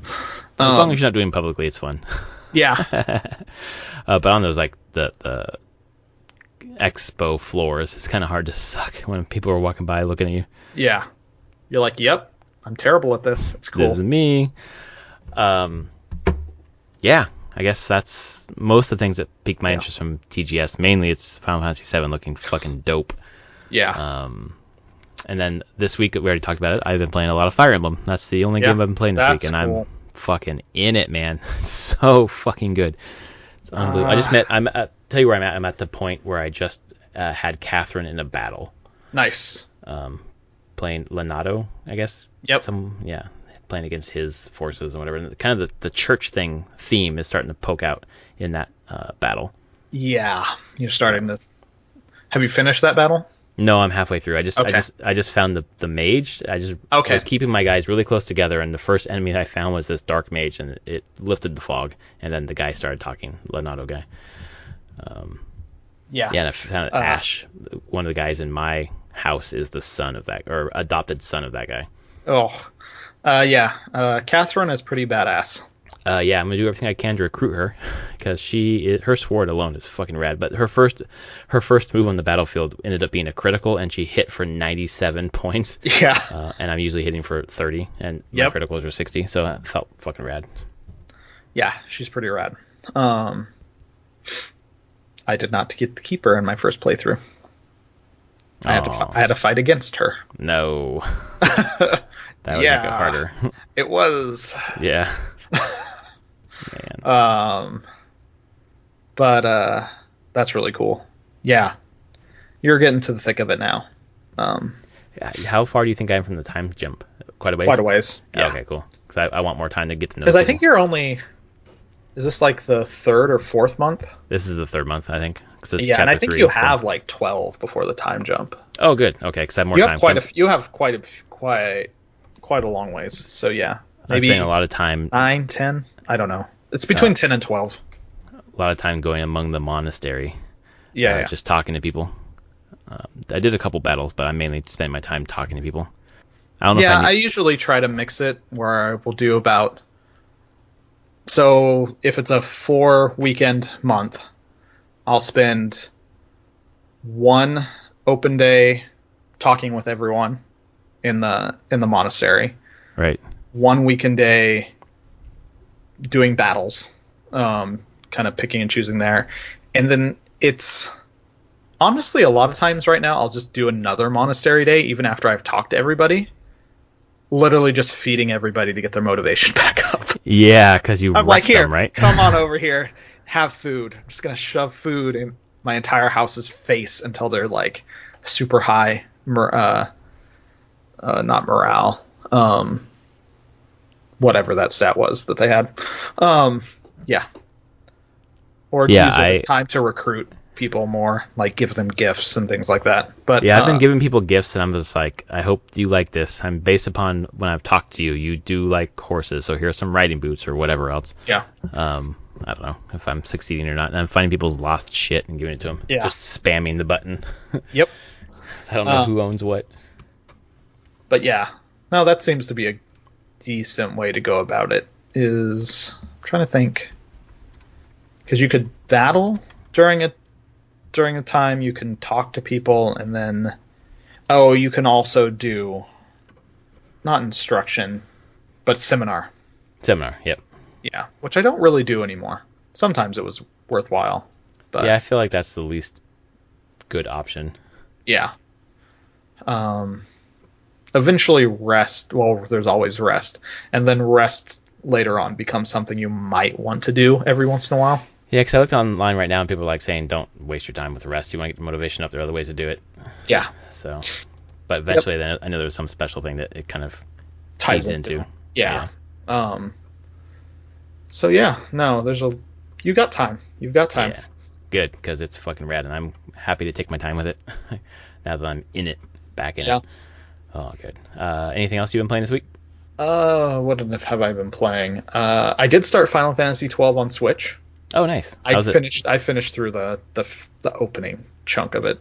As long as you're not doing it publicly, it's fun.
Yeah.
But on those, like, the expo floors, it's kind of hard to suck when people are walking by looking at you.
Yeah. You're like, yep, I'm terrible at this. It's cool.
This is me. Yeah, I guess that's most of the things that piqued my interest from TGS. Mainly it's Final Fantasy VII looking fucking dope.
Yeah.
And then this week, we already talked about it, I've been playing a lot of Fire Emblem. That's the only game I've been playing this week, and
cool.
I'm fucking in it, man. It's so fucking good. It's unbelievable. Tell you where I'm at. I'm at the point where I just had Catherine in a battle.
Nice.
Playing Leonardo, I guess.
Yep.
Playing against his forces and whatever. And kind of the church theme is starting to poke out in that battle.
Yeah. You're starting to... Have you finished that battle?
No, I'm halfway through. I just found the mage. I was keeping my guys really close together, and the first enemy that I found was this dark mage, and it lifted the fog, and then the guy started talking, Leonardo guy.
Yeah,
and I found Ash, one of the guys in my house, is the son of that, or adopted son of that guy.
Catherine is pretty badass.
I'm gonna do everything I can to recruit her, because her sword alone is fucking rad. But her first move on the battlefield ended up being a critical, and she hit for 97 points.
Yeah.
And I'm usually hitting for 30, and my criticals were 60, so that felt fucking rad.
Yeah, she's pretty rad. I did not get to keep her in my first playthrough. I had to fight against her.
No. That would make it harder.
It was.
Yeah. Man.
But that's really cool. Yeah. You're getting to the thick of it now.
How far do you think I am from the time jump? Quite a ways?
Quite a ways. Yeah.
Okay, cool. Because I want more time to get to know.
Because I think you're only... Is this like the third or fourth month?
This is the third month, I think.
And I think you have like 12 before the time jump.
Oh, good. Okay, because I have more time.
You have quite a long ways. So yeah,
maybe a lot of time.
9, 10. I don't know. It's between 10 and 12.
A lot of time going among the monastery.
Yeah.
Just talking to people. I did a couple battles, but I mainly spent my time talking to people. I don't know.
I usually try to mix it where I will do about. So if it's a 4-weekend month, I'll spend one open day talking with everyone in the monastery.
Right.
One weekend day doing battles, kind of picking and choosing there. And then it's honestly a lot of times right now I'll just do another monastery day even after I've talked to everybody. Literally just feeding everybody to get their motivation back up.
Yeah, because
I'm like, here,
them, right?
Come on over here, have food. I'm just gonna shove food in my entire house's face until they're like super high, not morale, whatever that stat was that they had. Or use it as time to recruit people more, like give them gifts and things like that. But
Yeah, I've been giving people gifts, and I'm just like, I hope you like this. I'm based upon when I've talked to you. You do like horses, so here's some riding boots or whatever else.
Yeah.
I don't know if I'm succeeding or not. And I'm finding people's lost shit and giving it to them.
Yeah.
Just spamming the button.
Yep.
So I don't know who owns what.
But yeah, no, that seems to be a decent way to go about it. I'm trying to think, because you could battle during a time, you can talk to people, and then you can also do not instruction, but seminar.
Seminar, yep.
Yeah, which I don't really do anymore. Sometimes it was worthwhile, but
yeah, I feel like that's the least good option.
yeah. Eventually rest, well, there's always rest, and then rest later on becomes something you might want to do every once in a while.
Yeah, because I looked online right now, and people are like saying, don't waste your time with rest. You want to get the motivation up. There are other ways to do it.
Yeah.
So, but eventually, then I know there was some special thing that it kind of ties into.
Yeah. So yeah, no, you got time. You've got time.
Yeah. Good, because it's fucking rad, and I'm happy to take my time with it now that I'm in it, back in it. Oh, good. Anything else you've been playing this week?
What have I been playing? I did start Final Fantasy 12 on Switch.
Oh, nice.
I finished through the opening chunk of it.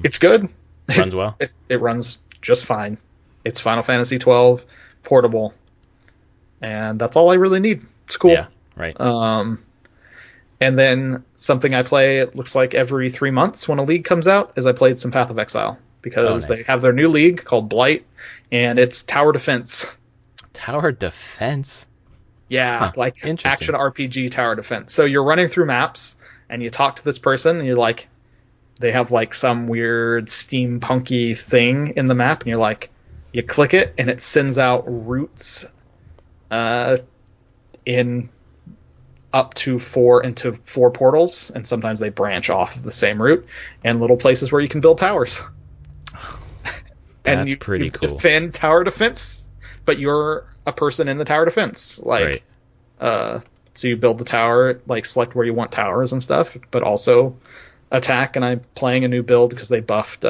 It's good.
Runs well.
It runs just fine. It's Final Fantasy 12 portable, and that's all I really need. It's cool.
Yeah, right.
And then something I play, it looks like every 3 months when a league comes out, is I played some Path of Exile, because they have their new league called Blight, and it's tower defense.
Tower defense?
Yeah, like action RPG tower defense. So you're running through maps, and you talk to this person, and you're like, they have like some weird steampunky thing in the map, and you're like, you click it, and it sends out routes in up to into four portals, and sometimes they branch off of the same route, and little places where you can build towers.
That's pretty cool.
Defend tower defense, but you're a person in the tower defense. Like, so you build the tower, like select where you want towers and stuff, but also attack. And I'm playing a new build because they buffed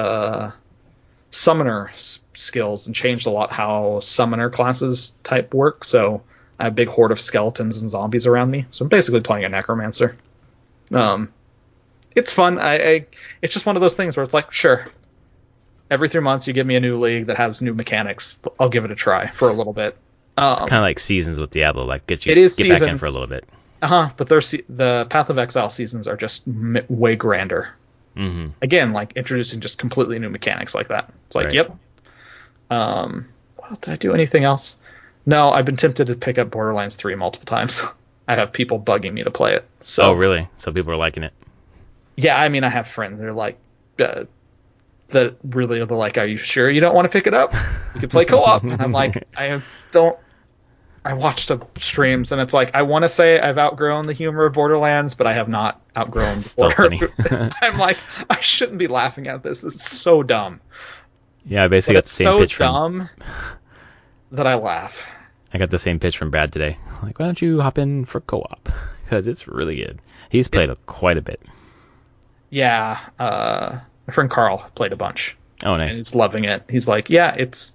summoner skills and changed a lot how summoner classes type work. So I have a big horde of skeletons and zombies around me. So I'm basically playing a necromancer. It's fun. It's just one of those things where it's like, sure, every 3 months you give me a new league that has new mechanics, I'll give it a try for a little bit.
It's kind of like seasons with Diablo, like get back in for a little bit.
But the Path of Exile seasons are just way grander.
Mm-hmm.
Again, like introducing just completely new mechanics like that. It's like, yep. Well, did I do anything else? No, I've been tempted to pick up Borderlands 3 multiple times. I have people bugging me to play it. So,
oh, really? So people are liking it?
Yeah, I mean, I have friends that are like, that really are like, are you sure you don't want to pick it up? You can play co-op. And I'm like, I watched the streams, and it's like, I want to say I've outgrown the humor of Borderlands, but I have not outgrown
Still funny.
I'm like, I shouldn't be laughing at this. This is so dumb.
Yeah, I basically got the same pitch from...
It's so dumb that I laugh.
I got the same pitch from Brad today. Like, why don't you hop in for co-op? Because it's really good. He's played quite a bit.
Yeah, my friend Carl played a bunch.
Oh, nice.
And he's loving it. He's like, yeah, it's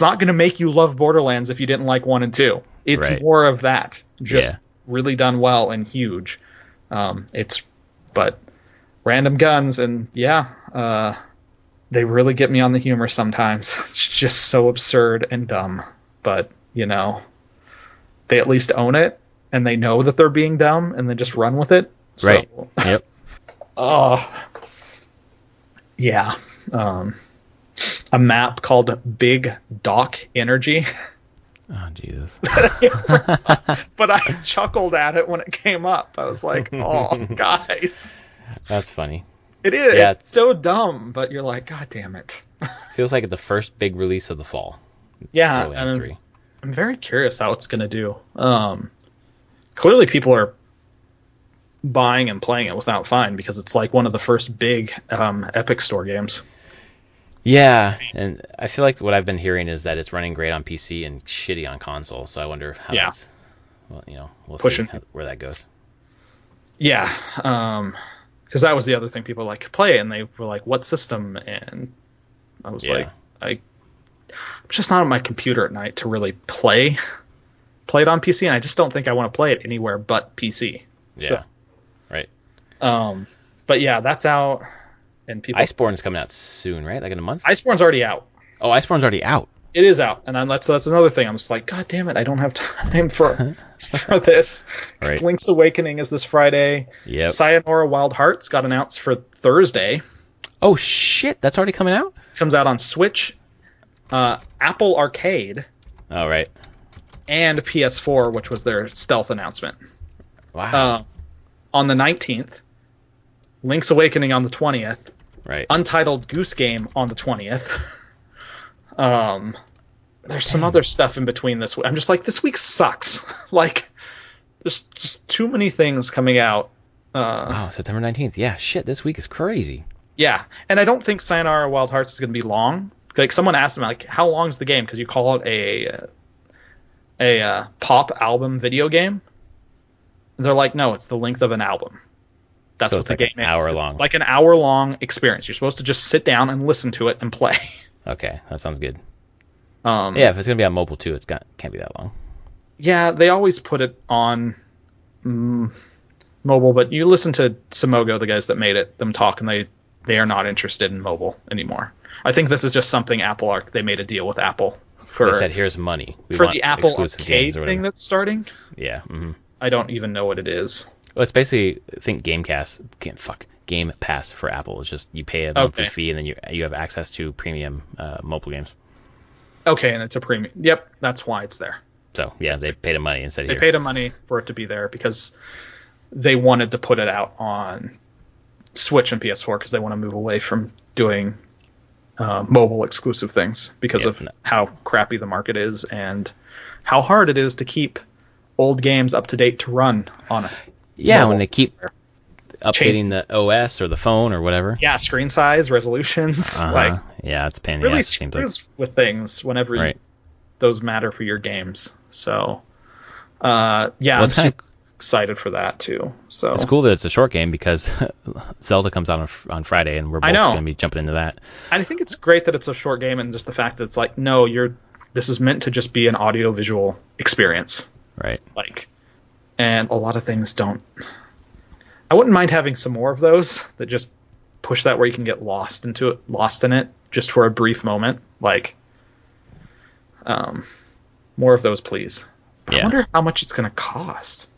not going to make you love Borderlands if you didn't like 1 and 2. It's more of that. Just really done well and huge. But random guns, and they really get me on the humor sometimes. It's just so absurd and dumb. But, they at least own it, and they know that they're being dumb, and then just run with it. So,
right. Yep.
Yeah. A map called Big Dock Energy.
Oh, Jesus.
But I chuckled at it when it came up. I was like, oh, guys.
That's funny.
It is. Yeah, it's so dumb, but you're like, God damn it.
Feels like the first big release of the fall.
Yeah. I'm very curious how it's going to do. Clearly people are buying and playing it without fine, because it's like one of the first big Epic Store games.
Yeah, and I feel like what I've been hearing is that it's running great on PC and shitty on console, so I wonder how that's, we'll see where that goes.
Yeah, because that was the other thing people like play, and they were like, "What system?" And I was like, I'm just not on my computer at night to really play it on PC, and I just don't think I want to play it anywhere but PC.
Yeah.
So,
right.
But yeah, that's out, and people.
Iceborne's coming out soon, right? Like in a month.
Iceborne's already out.
Oh, Iceborne's already out.
It is out, and that's another thing. I'm just like, God damn it, I don't have time for this.
Right.
Link's Awakening is this Friday.
Yep.
Sayonara Wild Hearts got announced for Thursday.
Oh shit, that's already coming out?
Comes out on Switch, Apple Arcade,
Oh right.
and PS4, which was their stealth announcement.
Wow.
On the 19th, Link's Awakening on the 20th,
right.
Untitled Goose Game on the 20th. There's some other stuff in between this week. I'm just like, this week sucks. Like, there's just too many things coming out.
Wow, September 19th. Yeah, shit, this week is crazy.
Yeah, and I don't think Sayonara Wild Hearts is going to be long. Like, someone asked me, like, how long is the game? Because you call it a pop album video game. And they're like, no, it's the length of an album. That's
So
what
it's
the
like
game
an
is.
hour long.
It's like an hour-long experience. You're supposed to just sit down and listen to it and play.
Okay, that sounds good.
Yeah,
if it's gonna be on mobile too, can't be that long.
Yeah, they always put it on mobile, but you listen to Simogo, the guys that made it, them talk, and they are not interested in mobile anymore. I think this is just something they made a deal with Apple for.
They said, "Here's money
for the Apple Arcade thing that's starting."
Yeah. Mm-hmm.
I don't even know what it is.
Well, it's basically, I think Game Pass for Apple. It's just you pay a monthly fee and then you have access to premium mobile games.
Okay, and it's a premium. Yep, that's why it's there.
So yeah, they paid a money instead.
They paid a money for it to be there because they wanted to put it out on Switch and PS4 because they want to move away from doing mobile exclusive things because of how crappy the market is and how hard it is to keep old games up to date to run on it.
Yeah, when they keep updating the OS or the phone or whatever.
Yeah, screen size, resolutions, like
yeah, it's pain in
really
the ass, seems like.
with things whenever those matter for your games. So, yeah, I'm super excited for that too. So
it's cool that it's a short game because Zelda comes out on Friday, and we're both going to be jumping into that.
And I think it's great that it's a short game, and just the fact that it's like, no, this is meant to just be an audio visual experience,
right?
Like, and a lot of things don't. I wouldn't mind having some more of those that just push that where you can get lost in it just for a brief moment. Like, more of those, please. But I wonder how much it's going to cost.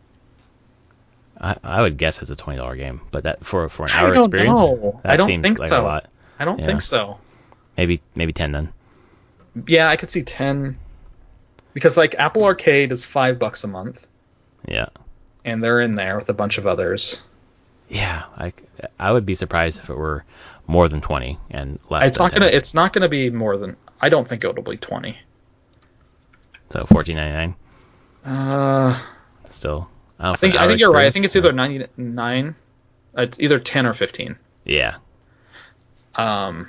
I would guess it's a $20 game, but that for an hour experience,
I don't think
like
so.
A lot.
I don't think so.
Maybe 10 then.
Yeah, I could see 10 because like Apple Arcade is $5 a month.
Yeah.
And they're in there with a bunch of others.
Yeah, I would be surprised if it were more than 20 and less.
It's not gonna be more than. I don't think it'll be 20.
So $14.99. Still,
I think you're right. I think it's either 99. It's either 10 or 15.
Yeah. I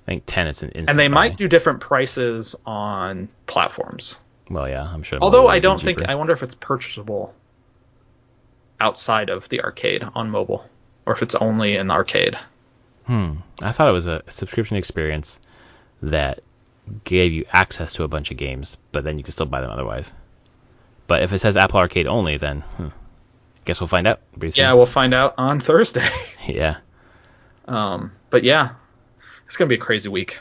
think 10. It's an instant.
And they might do different prices on platforms.
Well, yeah, I'm sure.
Although I don't think. I wonder if it's purchasable outside of the arcade on mobile, or if it's only in the arcade.
I thought it was a subscription experience that gave you access to a bunch of games, but then you can still buy them otherwise. But if it says Apple Arcade only, then guess we'll find out pretty soon.
Yeah, we'll find out on Thursday.
Yeah.
But yeah, it's gonna be a crazy week.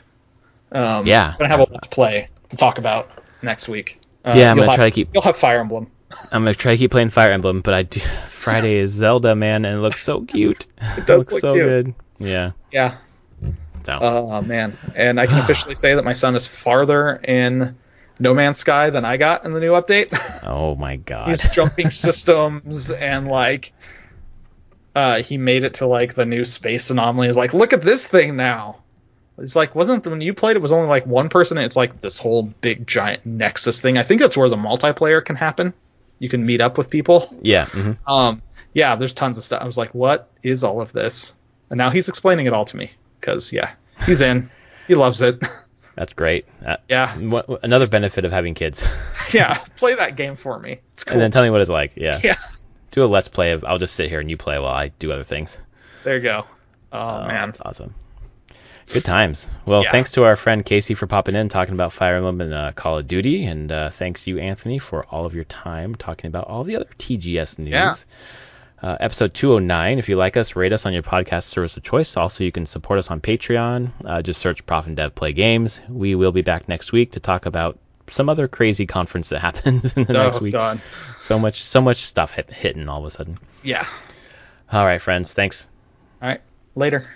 Yeah.
I'm gonna have a lot to play to talk about next week.
Yeah, I'm gonna try to keep.
You'll have Fire Emblem.
I'm gonna try to keep playing Fire Emblem, but Friday is Zelda, man, and it looks so cute.
It does look
so
cute.
good. Yeah.
Yeah.
So.
Oh man, and I can officially say that my son is farther in No Man's Sky than I got in the new update.
Oh my god.
He's jumping systems and like he made it to like the new space anomaly. He's like, look at this thing now. It's like, when you played it was only like one person, and it's like this whole big giant Nexus thing. I think that's where the multiplayer can happen. You can meet up with people.
Yeah. Mm-hmm.
Yeah, there's tons of stuff. I was like, what is all of this? And now he's explaining it all to me because he's in. He loves it.
That's great.
Yeah.
Another benefit of having kids.
Yeah, play that game for me. It's cool.
And then tell me what it's like. Yeah.
Yeah.
Do a let's play of I'll just sit here and you play while I do other things.
There you go. Oh, man.
That's awesome. Good times. Well,
Yeah.
thanks to our friend Casey for popping in, talking about Fire Emblem and Call of Duty, and thanks you, Anthony, for all of your time talking about all the other TGS news.
Yeah.
Episode 209. If you like us, rate us on your podcast service of choice. Also, you can support us on Patreon. Just search Prof and Dev Play Games. We will be back next week to talk about some other crazy conference that happens in the next week.
God.
So much stuff hitting all of a sudden.
Yeah.
All right, friends. Thanks.
All right. Later.